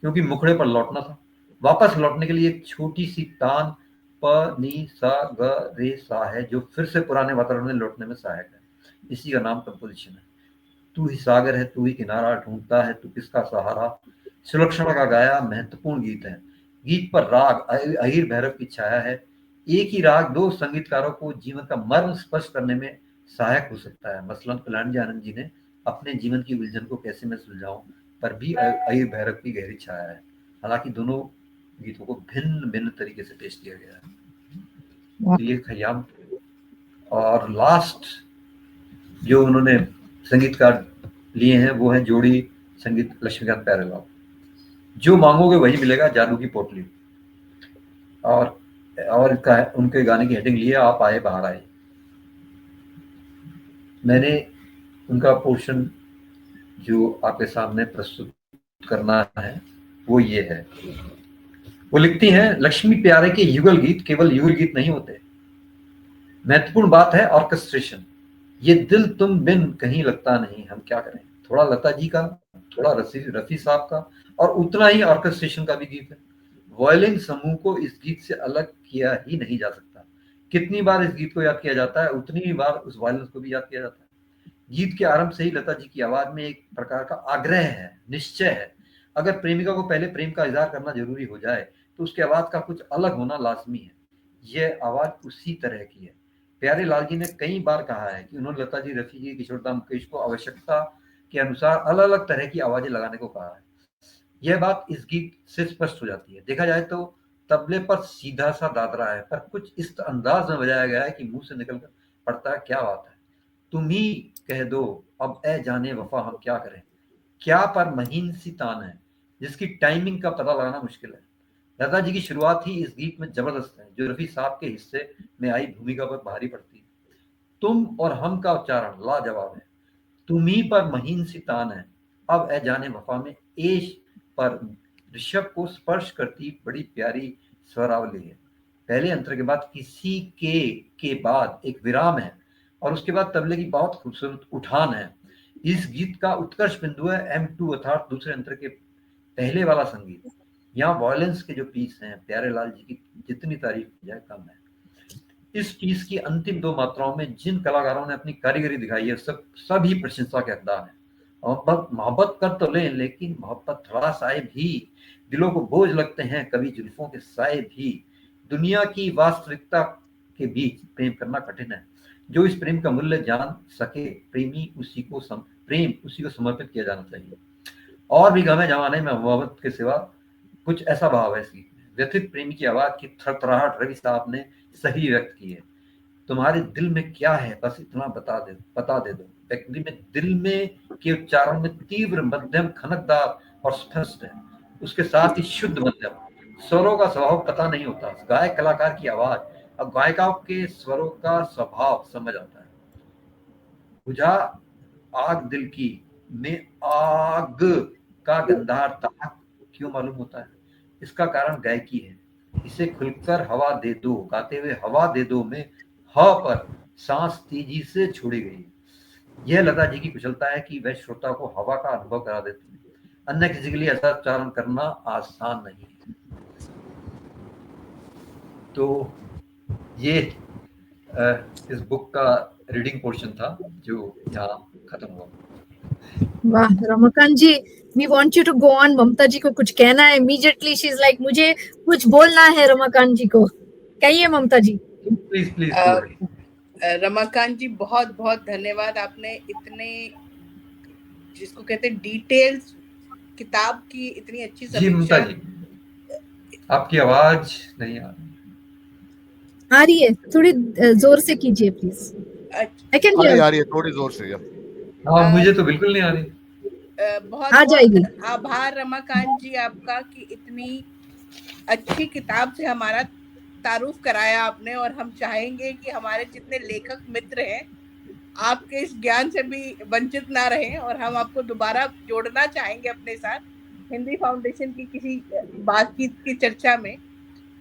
क्योंकि मुखड़े पर लौटना था। वापस लौटने के लिए एक छोटी सी तान प नी सा ग रे सा है जो फिर से पुराने वातावरण में लौटने में सहायक है। इसी का नाम कंपोजिशन है। तू ही सागर है तू ही किनारा, ढूंढता है तू किसका सहारा, सुलक्षणा का गाया महत्वपूर्ण गीत है। गीत पर राग अहिर भैरव की छाया है। एक ही राग दो संगीतकारों को जीवन का मर्म स्पष्ट करने में सहायक हो सकता है। मसलन कल्याण आनंद जी ने अपने जीवन की उलझन को कैसे मैं सुलझाऊं पर भी अहिर भैरव की गहरी छाया है। हालांकि दोनों गीतों को भिन्न भिन्न तरीके से पेश किया गया है। तो ये खयाम। और लास्ट जो उन्होंने संगीतकार लिए हैं वो है जोड़ी संगीत लक्ष्मीकांत प्यारेलाल। जो मांगोगे वही मिलेगा, जादू की पोटली। और उनके गाने की हेडिंग ली है आप आए बाहर आए। मैंने उनका पोर्शन जो आपके सामने प्रस्तुत करना है वो ये है। वो लिखती हैं, लक्ष्मी प्यारे के युगल गीत केवल युगल गीत नहीं होते, महत्वपूर्ण बात है ऑर्केस्ट्रेशन। ये दिल तुम बिन कहीं लगता नहीं, हम क्या करें। थोड़ा लता जी का, थोड़ा रफी साहब का, और उतना ही ऑर्केस्ट्रेशन का भी गीत है। वायलिन समूह को इस गीत से अलग किया ही नहीं जा सकता। कितनी बार इस गीत को याद किया जाता है, उतनी ही बार उस वायलिन को भी याद किया जाता है। गीत के आरंभ से ही लता जी की आवाज में एक प्रकार का आग्रह है, निश्चय है। अगर प्रेमिका को पहले प्रेम का इजहार करना जरूरी हो जाए तो उसकी आवाज का कुछ अलग होना लाजमी है। यह आवाज उसी तरह की है। प्यारे लाल जी ने कई बार कहा है कि उन्होंने लता जी, रफी जी, किशोरदा मुकेश को आवश्यकता के अनुसार अलग अलग तरह की आवाजें लगाने को कहा है। यह बात इस गीत से स्पष्ट हो जाती है। देखा जाए तो तबले पर सीधा सा दादरा है, पर कुछ इस अंदाज में बजाया गया है कि मुंह से निकल कर पड़ता है, क्या बात है। तुम ही कह दो अब ए जाने वफा हम क्या करें। क्या पर महीन सी तान है जिसकी टाइमिंग का पता लगाना मुश्किल है। लता जी की शुरुआत ही इस गीत में जबरदस्त है, जो रफी साहब के हिस्से में आई भूमिका पर भारी पड़ती है। तुम और हम का उच्चारण लाजवाब है। तुम ही पर महीन सी तान है, अब ए जाने वफा में एश पर ऋषभ को स्पर्श करती बड़ी प्यारी स्वरावली है। पहले अंतर के बाद किसी के बाद एक विराम है और उसके बाद तबले की बहुत खूबसूरत उठान है। इस गीत का उत्कर्ष बिंदु है M2 अर्थात दूसरे अंतर के पहले वाला संगीत। यहाँ वायलेंस के जो पीस हैं, प्यारे लाल जी की जितनी तारीफ की जाए कम है। इस पीस की अंतिम दो मात्राओं में जिन कलाकारों ने अपनी कारीगरी दिखाई है सभी प्रशंसा के हकदार हैं। और मोहब्बत कर तो लें, लेकिन मोहब्बत थोड़ा साए भी दिलों को बोझ लगते हैं, कभी जुल्फों के साए भी। दुनिया की वास्तविकता के बीच प्रेम करना कठिन है। जो इस प्रेम का मूल्य जान सके, प्रेम उसी को समर्पित किया जाना चाहिए। और भी गमे जमाने में मोहब्बत के सिवा कुछ ऐसा भाव है इस गीत में। व्यथित प्रेमी की आवाज की थरथराहट रवि साहब ने सही व्यक्त की है। तुम्हारे दिल में क्या है बस इतना बता दे दो। व्यक्ति में दिल में के उच्चारण में तीव्र, मध्यम, खनकदार और स्पष्ट है। उसके साथ ही शुद्ध मध्यम स्वरों का स्वभाव पता नहीं होता। गायक कलाकार की आवाज और गायिकाओं के स्वरों का स्वभाव समझ आता है। बुझा आग दिल की में आग का गंधार ताक क्यों मालूम होता है? इसका कारण गायकी है। इसे खुलकर हवा दे दो गाते हुए हवा दे दो में ह पर सांस तेजी से छोड़ी गई। यह लता जी की कुशलता है कि वह श्रोता को हवा का अनुभव करा देती है। अन्य किसी के लिए ऐसा उच्चारण करना आसान नहीं है। तो ये इस बुक का रीडिंग पोर्शन था जो यहाँ खत्म हुआ। वाह Ramakant ji, we want you to go on. Mamta ji को कुछ कहना है इमीडिएटली, शी इज लाइक मुझे कुछ बोलना है रमाकांत जी को। कहिए ममता जी। प्लीज रमाकांत जी बहुत बहुत धन्यवाद। आपने इतने जिसको कहते हैं डिटेल्स किताब की इतनी अच्छी जी ममता जी, आपकी आवाज नहीं आ रही है, थोड़ी जोर से कीजिए प्लीज। I can hear. आ रही है थोड़ी जोर से। हाँ मुझे तो बिल्कुल नहीं आ रही। बहुत बहुत आभार रमाकांत जी आपका कि इतनी अच्छी किताब से हमारा तारुफ कराया आपने। और हम चाहेंगे कि हमारे जितने लेखक मित्र हैं आपके इस ज्ञान से भी वंचित ना रहें, और हम आपको दोबारा जोड़ना चाहेंगे अपने साथ हिंदी फाउंडेशन की किसी बातचीत की चर्चा में,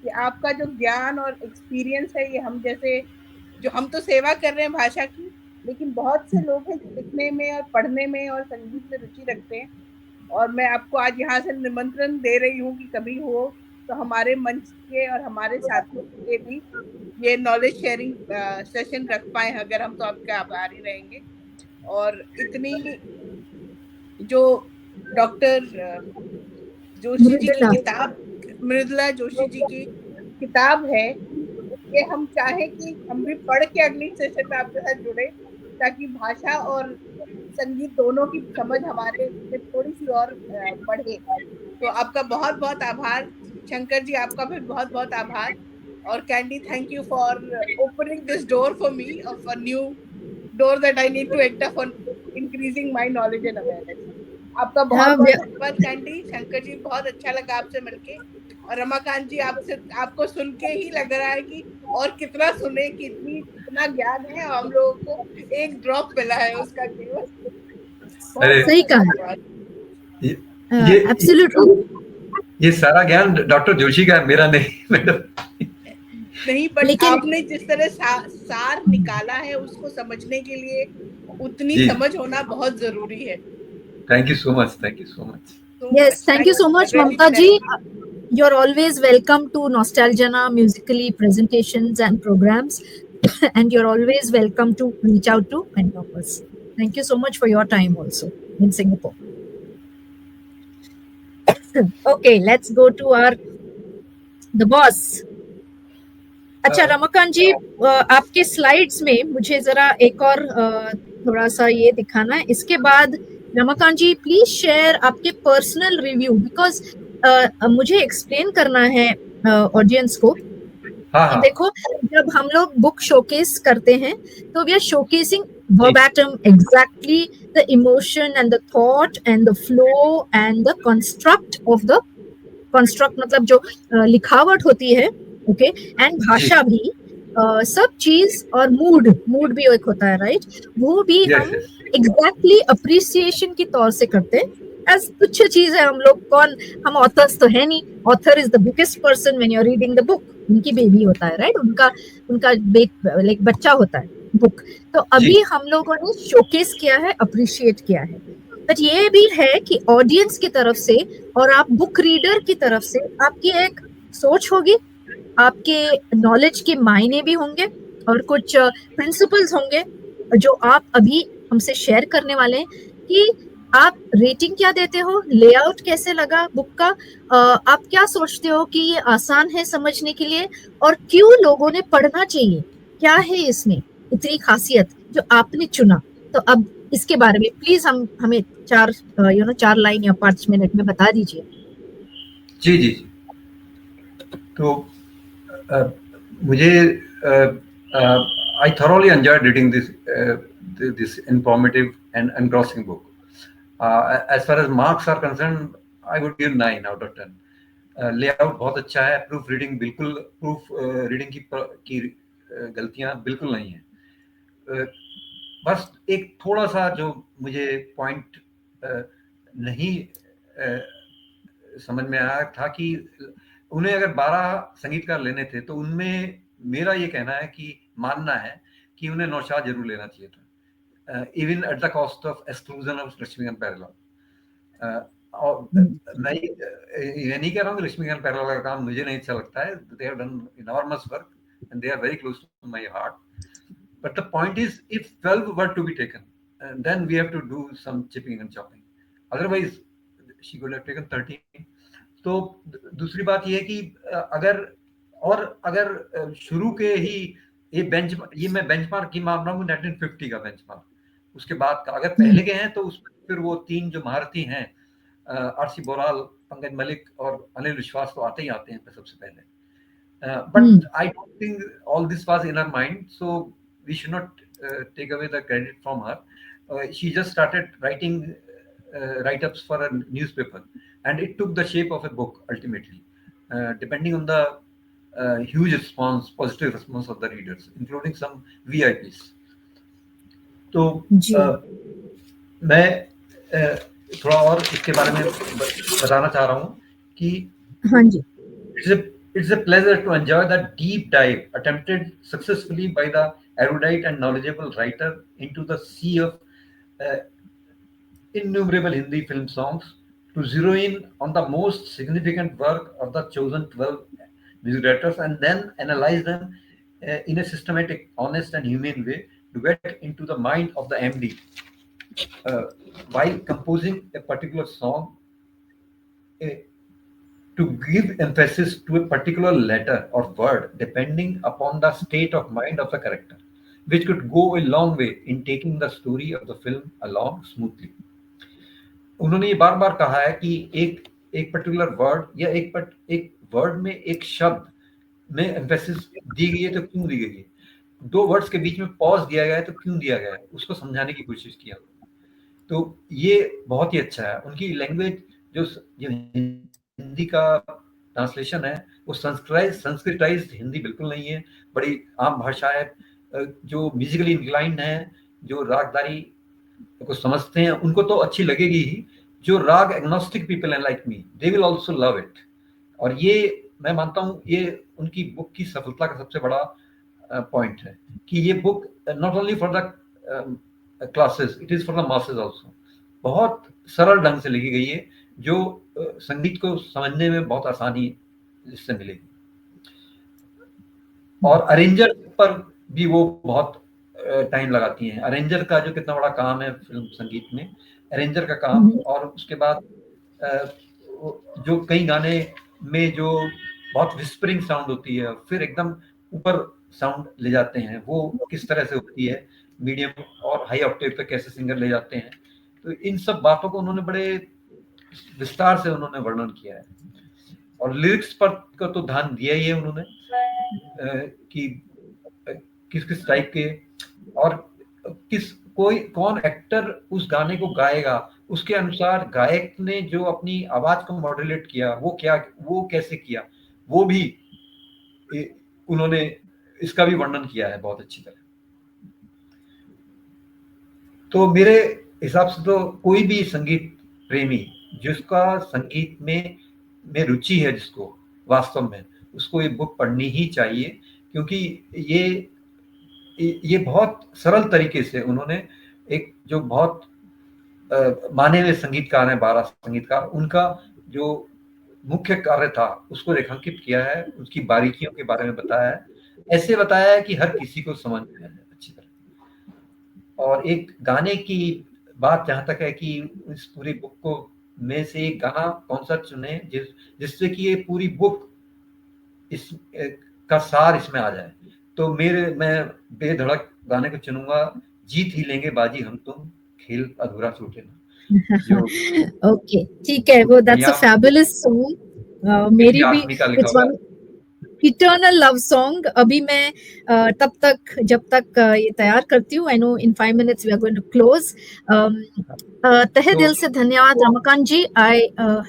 कि आपका जो ज्ञान और एक्सपीरियंस है ये हम जैसे जो हम तो सेवा कर रहे हैं भाषा की, लेकिन बहुत से लोग हैं जो लिखने में और पढ़ने में और संगीत में रुचि रखते हैं। और मैं आपको आज यहाँ से निमंत्रण दे रही हूँ कि कभी हो तो हमारे मंच के और हमारे साथियों के भी ये नॉलेज शेयरिंग सेशन रख पाए अगर हम, तो आपके आभारी रहेंगे। और इतनी जो डॉक्टर जोशी जी की किताब, मृदुला जोशी जी की किताब है, ये हम चाहें कि हम भी पढ़ के अगली सेशन में आपके साथ जुड़े, ताकि भाषा और संगीत दोनों की समझ हमारे से थोड़ी सी और बढ़े। तो आपका बहुत बहुत आभार। शंकर जी आपका भी बहुत बहुत आभार। और Candy, thank you for opening this door for me, of a new door that I need to enter for increasing my knowledge and awareness. आपका बहुत बहुत धन्यवाद कैंडी। शंकर जी बहुत अच्छा लगा आपसे मिलके। और रमाकांत जी आपको सुन के ही लग रहा है कि और कितना सुने, कितना ज्ञान है, हम लोगों को एक ड्रॉप मिला है उसका केवल। अरे सही कहा, ये एब्सोल्युटली। ये सारा ज्ञान डॉक्टर जोशी का है, मेरा नहीं मैडम। नहीं, बट लेकिन आपने जिस तरह सार निकाला है उसको समझने के लिए उतनी जी, समझ होना बहुत जरूरी है। Thank you so much, thank you so much. yes, thank you so much, Mamta ji. You're always welcome to Nostalgiana musically presentations and programs, and you're always welcome to reach out to any of us. Thank you so much for your time also in Singapore. Okay, let's go to our the boss. अच्छा रमाकांत जी, आपके slides में मुझे जरा एक और थोड़ा सा ये दिखाना है। इसके बाद रमाकांत जी प्लीज शेयर आपके पर्सनल रिव्यू, बिकॉज मुझे एक्सप्लेन करना है ऑडियंस को। हाँ, देखो, जब हम लोग बुक शोकेस करते हैं तो we are showcasing verbatim exactly the emotion and the thought and the flow and the construct of the construct, मतलब जो लिखावट होती है, ओके, एंड भाषा भी, सब चीज, और मूड भी एक होता है, राइट? वो भी हम एग्जैक्टली अप्रिसिएशन की तौर से करते हैं। एज तुच्छ चीज है, हम लोग कौन, हम ऑथर्स तो है नहीं। Author is the biggest person when you are reading the book. उनकी बेबी होता है, राइट? उनका लाइक बच्चा होता है बुक। तो अभी हम लोगों ने शोकेस किया है, अप्रिशिएट किया है, बट ये भी है कि ऑडियंस की तरफ से और आप बुक रीडर की तरफ से आपकी एक सोच होगी, आपके नॉलेज के मायने भी होंगे, और कुछ प्रिंसिपल्स होंगे जो आप अभी हमसे शेयर करने वाले हैं कि आप रेटिंग क्या देते हो, लेआउट कैसे लगा बुक का, आप क्या सोचते हो कि ये आसान है समझने के लिए, और क्यों लोगों ने पढ़ना चाहिए, क्या है इसमें इतनी खासियत जो आपने चुना। तो अब इसके बारे में प्लीज हमें 4 लाइन या 5 मिनट में बता दीजिए। जी जी। तो मुझे I thoroughly enjoyed reading this informative and engrossing book. As far as marks are concerned, I would give 9 out of 10. Layout बहुत अच्छा है, प्रूफ रीडिंग बिल्कुल, प्रूफ रीडिंग की गलतियां बिल्कुल नहीं है। बस एक थोड़ा सा जो मुझे पॉइंट नहीं समझ में आया था कि उन्हें अगर 12 संगीतकार लेने थे तो उनमें मेरा ये कहना है कि मानना है कि उन्हें नौशाद जरूर लेना चाहिए था, even at the cost of exclusion of Laxmikant Pyarelal. और मैं ये नहीं कह रहा हूँ कि लक्ष्मीकांत प्यारेलाल का काम मुझे नहीं अच्छा लगता है, they have done enormous work and they are very close to my heart, but the point is if 12 were to be taken then we have to do some chipping and chopping, otherwise she could have taken 13। तो दूसरी बात ये है कि अगर शुरू के ही ये मैं बेंचमार्क की मान रहा हूँ 1950 का बेंचमार्क, उसके बाद का अगर पहले के हैं तो उसमें फिर वो 3 जो महारथी हैं, आरसी बोराल, पंकज मलिक और अनिल विश्वास तो आते ही आते हैं सबसे पहले, but I don't think all this was in her mind, so we should not take away the credit from her. She just started writing write-ups for a newspaper, and it took the shape of a book ultimately, depending on the huge response, positive response of the readers, including some VIPs. तो मैं थोड़ा और इसके बारे में बताना चाह रहा हूँ कि हाँ जी, it's a pleasure to enjoy the deep dive attempted successfully by the erudite and knowledgeable writer into the sea of innumerable Hindi film songs, to zero in on the most significant work of the chosen 12 music directors and then analyze them in a systematic, honest and humane way to get into the mind of the MD while composing a particular song, to give emphasis to a particular letter or word depending upon the state of mind of the character, which could go a long way in taking the story of the film along smoothly. उन्होंने ये बार बार कहा है कि एक particular word या एक word में, एक शब्द में एम्फेसिस दी गई है तो क्यों दी गई है, 2 वर्ड्स के बीच में पॉज दिया गया है तो क्यों दिया गया है, उसको समझाने की कोशिश किया। तो ये बहुत ही अच्छा है। उनकी लैंग्वेज जो हिंदी का ट्रांसलेशन है वो संस्कृताइज्ड हिंदी बिल्कुल नहीं है, बड़ी आम भाषा है। जो म्यूजिकली इंक्लाइंड है, जो रागदारी को समझते हैं उनको तो अच्छी लगेगी ही, जो राग एग्नोस्टिक पीपल हैं like me, they will also love it. और ये मैं मानता हूँ ये उनकी बुक की सफलता का सबसे बड़ा पॉइंट है कि ये book not only for the classes, it is for the masses also. बहुत सरल ढंग से लिखी गई है, जो संगीत को समझने में बहुत आसानी इससे मिलेगी। और अरेंजर पर भी वो बहुत टाइम लगाती हैं। अरेंजर का जो कितना बड़ा काम है फिल्म संगीत में, अरेंजर का काम। और उसके बाद जो कई गाने में जो बहुत विस्परिंग साउंड होती है, फिर एकदम ऊपर साउंड ले जाते हैं, वो किस तरह से होती है, मीडियम और हाई ऑक्टेव तक कैसे सिंगर ले जाते हैं। तो इन सब बातों को उन्होंने बड़े विस्तार से उन्होंने वर्णन किया है। और लिरिक्स पर का तो ध्यान दिया ही है उन्होंने कि किस किस टाइप के और कौन एक्टर उस गाने को गाएगा, उसके अनुसार गायक ने जो अपनी आवाज को मॉड्यूलेट किया वो कैसे किया, वो भी उन्होंने इसका भी वर्णन किया है बहुत अच्छी तरह। तो मेरे हिसाब से तो कोई भी संगीत प्रेमी जिसका संगीत में रुचि है, जिसको वास्तव में, उसको ये बुक पढ़नी ही चाहिए, क्योंकि ये बहुत सरल तरीके से उन्होंने एक जो बहुत माने हुए संगीतकार हैं, 12 संगीतकार, उनका जो मुख्य कार्य था उसको रेखांकित किया है, उसकी बारीकियों के बारे में बताया है, ऐसे बताया है कि हर किसी को समझ में आए अच्छी तरह। और एक गाने की बात जहां तक है कि इस पूरी बुक को में से एक गाना कौन सा चुने जिससे कि ये पूरी बुक इस का सार इसमें आ जाए, तो मैं बेधड़क गाने को चुनूंगा, जीत ही लेंगे बाजी हम तुम, खेल अधूरा छूटे ना। ओके, ठीक है, वो दैट्स अ फैबुलस सॉन्ग। मेरी भी इटर्नल लव सॉन्ग। अभी मैं तब तक जब तक ये तैयार करती हूँ, I know in 5 minutes we are going to close. तहे दिल से धन्यवाद Ramakant ji. I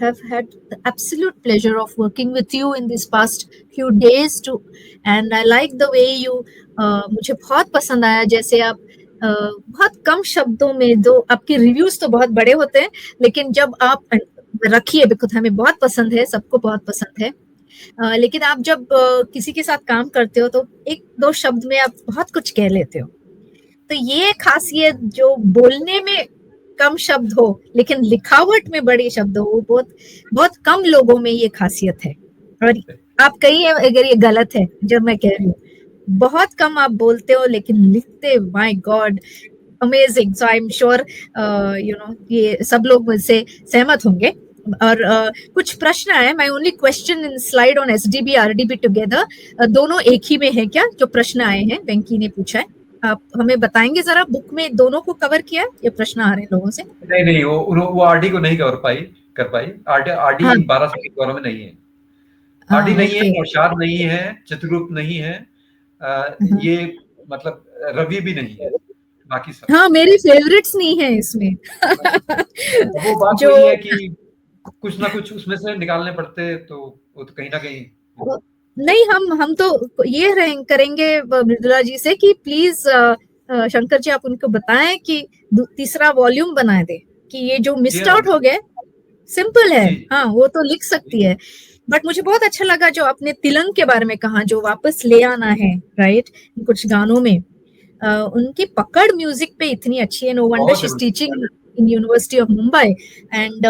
have had the absolute pleasure of working with you in this past few days too, and I like the way you, मुझे बहुत पसंद आया जैसे आप बहुत कम शब्दों में, दो आपके रिव्यूज तो बहुत बड़े होते हैं, लेकिन जब आप रखिए, बिकॉज हमें बहुत पसंद है, सबको बहुत पसंद है, लेकिन आप जब किसी के साथ काम करते हो तो 1-2 शब्द में आप बहुत कुछ कह लेते हो। तो ये खासियत जो बोलने में कम शब्द हो लेकिन लिखावट में बड़े शब्द हो, वो बहुत कम लोगों में ये खासियत है। और आप कहिए अगर ये गलत है जब मैं कह रही हूँ, बहुत कम आप बोलते हो लेकिन लिखते, my God, amazing. So I am sure you know ये सब लोग मुझसे सहमत होंगे। और कुछ प्रश्न आए, my only question in slide on SDB RDB together, दोनों एक ही में है क्या? जो प्रश्न आए हैं, वेंकी ने पूछा है, आप हमें बताएंगे जरा, बुक में दोनों को कवर किया है? ये प्रश्न आ रहे हैं लोगों से। नहीं, वो आरडी को नहीं कर पाई। आरडी 12 के कवर में नहीं है, आरडी नहीं है, नौशाद नहीं है, चित्रगुप्त नहीं है, ये मतलब रवि भी नहीं है, बाकी सब। हाँ, मेरे फेवरेट्स नहीं है इसमें। वो बात जो है कि कुछ ना कुछ उसमें से निकालने पड़ते, तो वो तो कहीं ना कहीं नहीं, हम तो ये करेंगे मृदुला जी से कि प्लीज शंकर जी आप उनको बताएं कि तीसरा वॉल्यूम बना दे, कि ये जो मिस्ड आउट हो गए, सिंपल है। हाँ, वो तो लिख सकती है, बट मुझे बहुत अच्छा लगा जो आपने तिलंग के बारे में कहा, जो वापस ले आना है, राइट, कुछ गानों में उनकी पकड़ म्यूजिक पे इतनी अच्छी है। No wonder she is teaching in university of Mumbai, and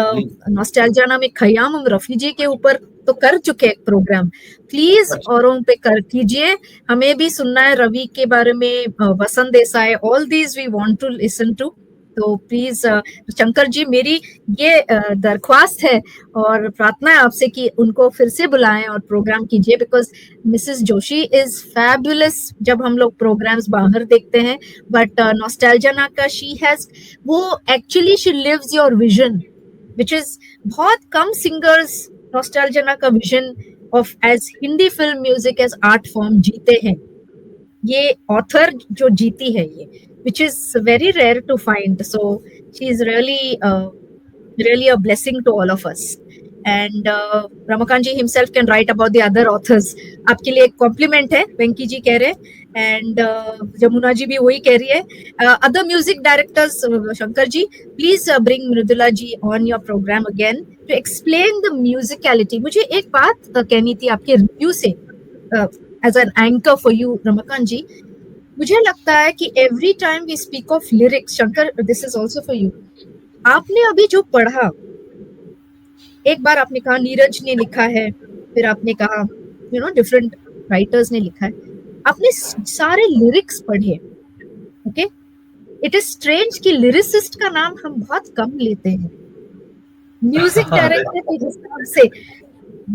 nostalgia में खयाम रफी जी के ऊपर तो कर चुके एक प्रोग्राम, प्लीज औरों पे कर कीजिए। हमें भी सुनना है रवि के बारे में, Vasant Desai, all these we want to listen to. तो प्लीज शंकर जी, मेरी ये दरख्वास्त है और प्रार्थना है आपसे कि उनको फिर से बुलाएं और प्रोग्राम कीजिए, because Mrs Joshi is fabulous. जब हम लोग प्रोग्राम्स बाहर देखते हैं, बट नॉस्टैल्जिया का शी हैज, वो actually she lives your vision, which is बहुत कम सिंगर्स नॉस्टैल्जिया का vision of as Hindi film music as art form जीते हैं। ये ऑथर जो जीती है, ये which is very rare to find, so she is really a blessing to all of us, and Ramakant ji himself can write about the other authors. आपके लिए एक compliment है, वेंकी जी कह रहे हैं, and जमुना जी भी वही कह रही है. Other music directors, Shankar ji, please bring Mridula ji on your program again to explain the musicality. मुझे एक बात कहनी थी आपके रिव्यू से, as an anchor for you, Ramakant ji. मुझे लगता है कि every time we speak of lyrics, Shankar, this is also for you. आपने अभी जो पढ़ा, एक बार आपने कहा नीरज ने लिखा है, फिर आपने कहा डिफरेंट राइटर्स ने लिखा है, आपने सारे लिरिक्स पढ़े. ओके, इट इज स्ट्रेंज कि लिरिसिस्ट का नाम हम बहुत कम लेते हैं म्यूजिक डायरेक्टर के हिसाब से,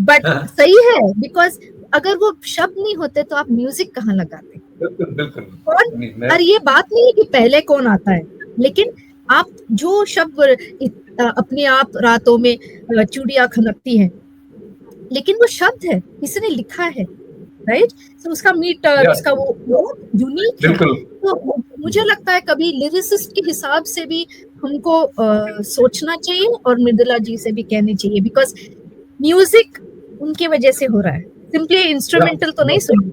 बट सही है, बिकॉज अगर वो शब्द नहीं होते तो आप म्यूजिक कहाँ लगाते? बिल्कुल. और ये बात नहीं है कि पहले कौन आता है, लेकिन आप जो शब्द अपने आप रातों में चूड़ियां खनकती हैं, लेकिन वो शब्द है, किसी ने लिखा है, राइट? तो उसका मीटर, उसका वो यूनिक है. तो मुझे लगता है कभी लिरिसिस्ट के हिसाब से भी हमको सोचना चाहिए और मृदुला जी से भी कहनी चाहिए, बिकॉज म्यूजिक उनकी वजह से हो रहा है, सिंपली इंस्ट्रूमेंटल तो नहीं सुन.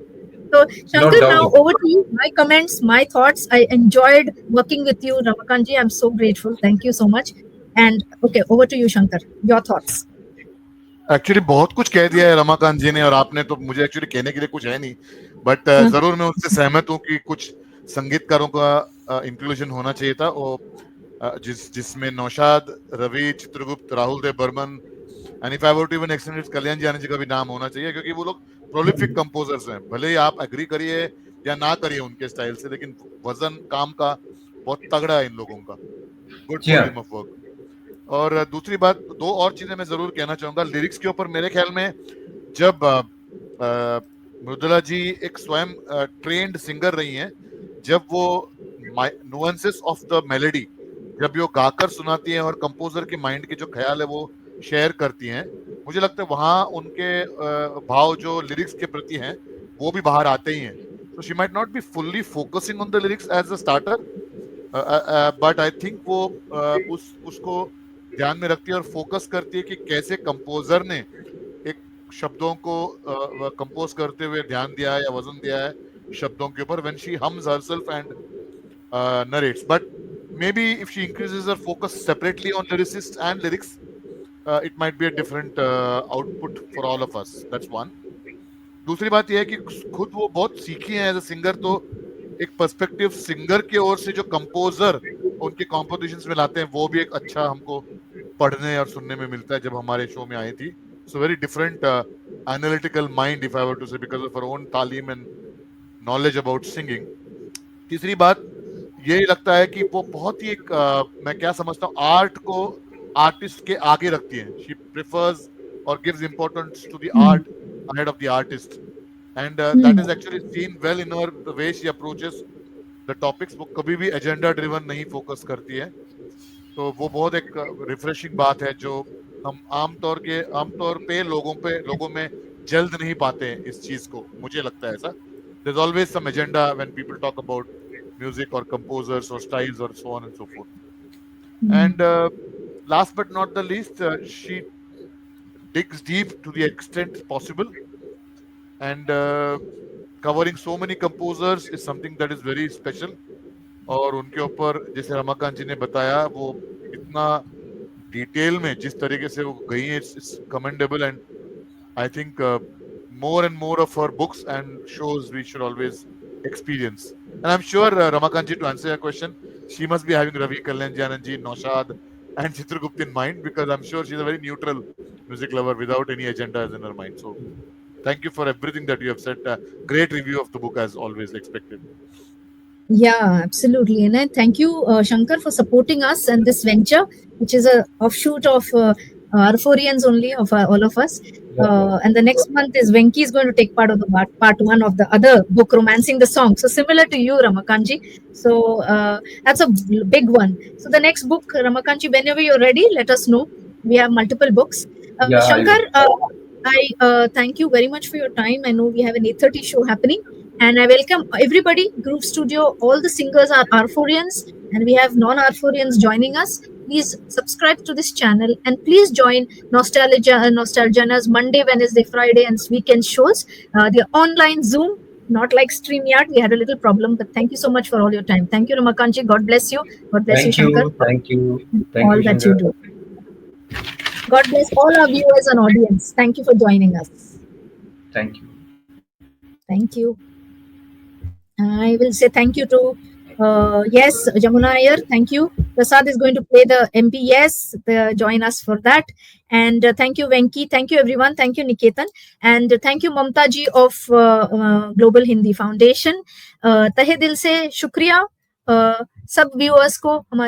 So Shankar, now over to you. My comments, my thoughts. I enjoyed working with you, Ramakant ji. I'm so grateful. Thank you so much. And okay, over to you, Shankar. Your thoughts. Actually बहुत कुछ कह दिया है रमाकांत जी ने, और आपने तो मुझे एक्चुअली कहने के लिए कुछ है नहीं, बट जरूर मैं उससे सहमत हूँ कि कुछ संगीतकारों का इंक्लूजन होना चाहिए था, और जिसमें Naushad, Ravi, Chitragupta, Rahul Dev Burman, and if I were to even extend it, Kalyan ji Anand ji का भी नाम होना चाहिए, क्योंकि वो लोग प्रोलिफिक कंपोजर्स हैं. भले ही आप एग्री करिए या ना करिए उनके स्टाइल से, लेकिन वजन काम का बहुत तगड़ा है इन लोगों का. Good volume of work. और दूसरी बात, दो और चीजें मैं जरूर कहना चाहूंगा लिरिक्स के ऊपर. मेरे ख्याल में जब मृदुला जी एक स्वयं ट्रेन्ड सिंगर रही हैं, जब वो नुएंसेस ऑफ द मेलोडी जब वो गाकर सुनाती हैं और कंपोजर के माइंड के जो ख्याल है वो शेयर करती हैं, मुझे लगता है वहाँ उनके भाव जो लिरिक्स के प्रति हैं वो भी बाहर आते ही हैं. तो she might not be fully focusing on the lyrics as a starter, but I think वो उसको ध्यान में रखती है और फोकस करती है कि कैसे कंपोजर ने एक शब्दों को कंपोज करते हुए ध्यान दिया है या वजन दिया है शब्दों के ऊपर, when she hums herself and narrates. But maybe if she increases her focus separately on lyricists and lyrics, it might be a different output for all of us. That's one. दूसरी बात यह है कि खुद वो बहुत सीखी हैं एज अ सिंगर, तो एक पर्सपेक्टिव सिंगर की ओर से जो कंपोजर उनके कॉम्पोजिशंस में लाते हैं वो भी एक अच्छा हमको पढ़ने और सुनने में मिलता है. जब हमारे शो में आई थी, so very different analytical mind if I were to say, because of her own तालीम एंड नॉलेज अबाउट सिंगिंग. तीसरी बात यही लगता है कि वो बहुत ही एक मैं क्या समझता हूँ, आर्ट को आर्टिस्ट के आगे रखती है. शी प्रेफर्स और gives importance to the art ahead of the artist, and that is actually seen well in her the way she approaches the topics. वो कभी भी एजेंडा ड्रिवन नहीं फोकस करती है, तो वो बहुत एक रिफ्रेशिंग बात है जो हम आमतौर पे लोगों में जल्द नहीं पाते हैं इस चीज को. मुझे लगता है ऐसा. There's always some agenda when people talk about music or composers or styles or so on and so forth. And last but not the least, she digs deep to the extent possible, and covering so many composers is something that is very special. और उनके ऊपर जैसे रमाकांत जी ने बताया, वो इतना detail में जिस तरीके से वो गई है, it's commendable, and I think more and more of her books and shows we should always experience. And I'm sure Ramakant ji, to answer your question, she must be having Ravi, Kalyan ji, Anand ji, Naushad and Chitragupta in mind, because I'm sure she's a very neutral music lover without any agendas in her mind. So thank you for everything that you have said. Great review of the book as always expected. Yeah, absolutely. And I thank you, Shankar, for supporting us and this venture, which is a offshoot of Arphorians only, of all of us. And the next month is Venki is going to take part of the part one of the other book, Romancing the Song. So similar to you, Ramakanji. So that's a big one. So the next book, Ramakanji, whenever you're ready, let us know. We have multiple books. Shankar, I thank you very much for your time. I know we have an 8:30 show happening. And I welcome everybody, Groove Studio. All the singers are Arphorians, and we have non-Arphorians joining us. please subscribe to this channel and please join Nostalgiana's Monday, Wednesday, Friday, and weekend shows. The online Zoom, not like StreamYard. We had a little problem, but thank you so much for all your time. Thank you, Ramakanji. God bless you. God bless you, Shankar. Thank you. All that you do. God bless all our viewers and audience. Thank you for joining us. Thank you. Thank you. I will say thank you to yes, Jamuna Iyer. Thank you. Prasad is going to play the MP. Yes, join us for that. And thank you, Venki. Thank you, everyone. Thank you, Niketan. And thank you, Mamta ji of Global Hindi Foundation. तहे दिल से शुक्रिया सब viewers को हमारे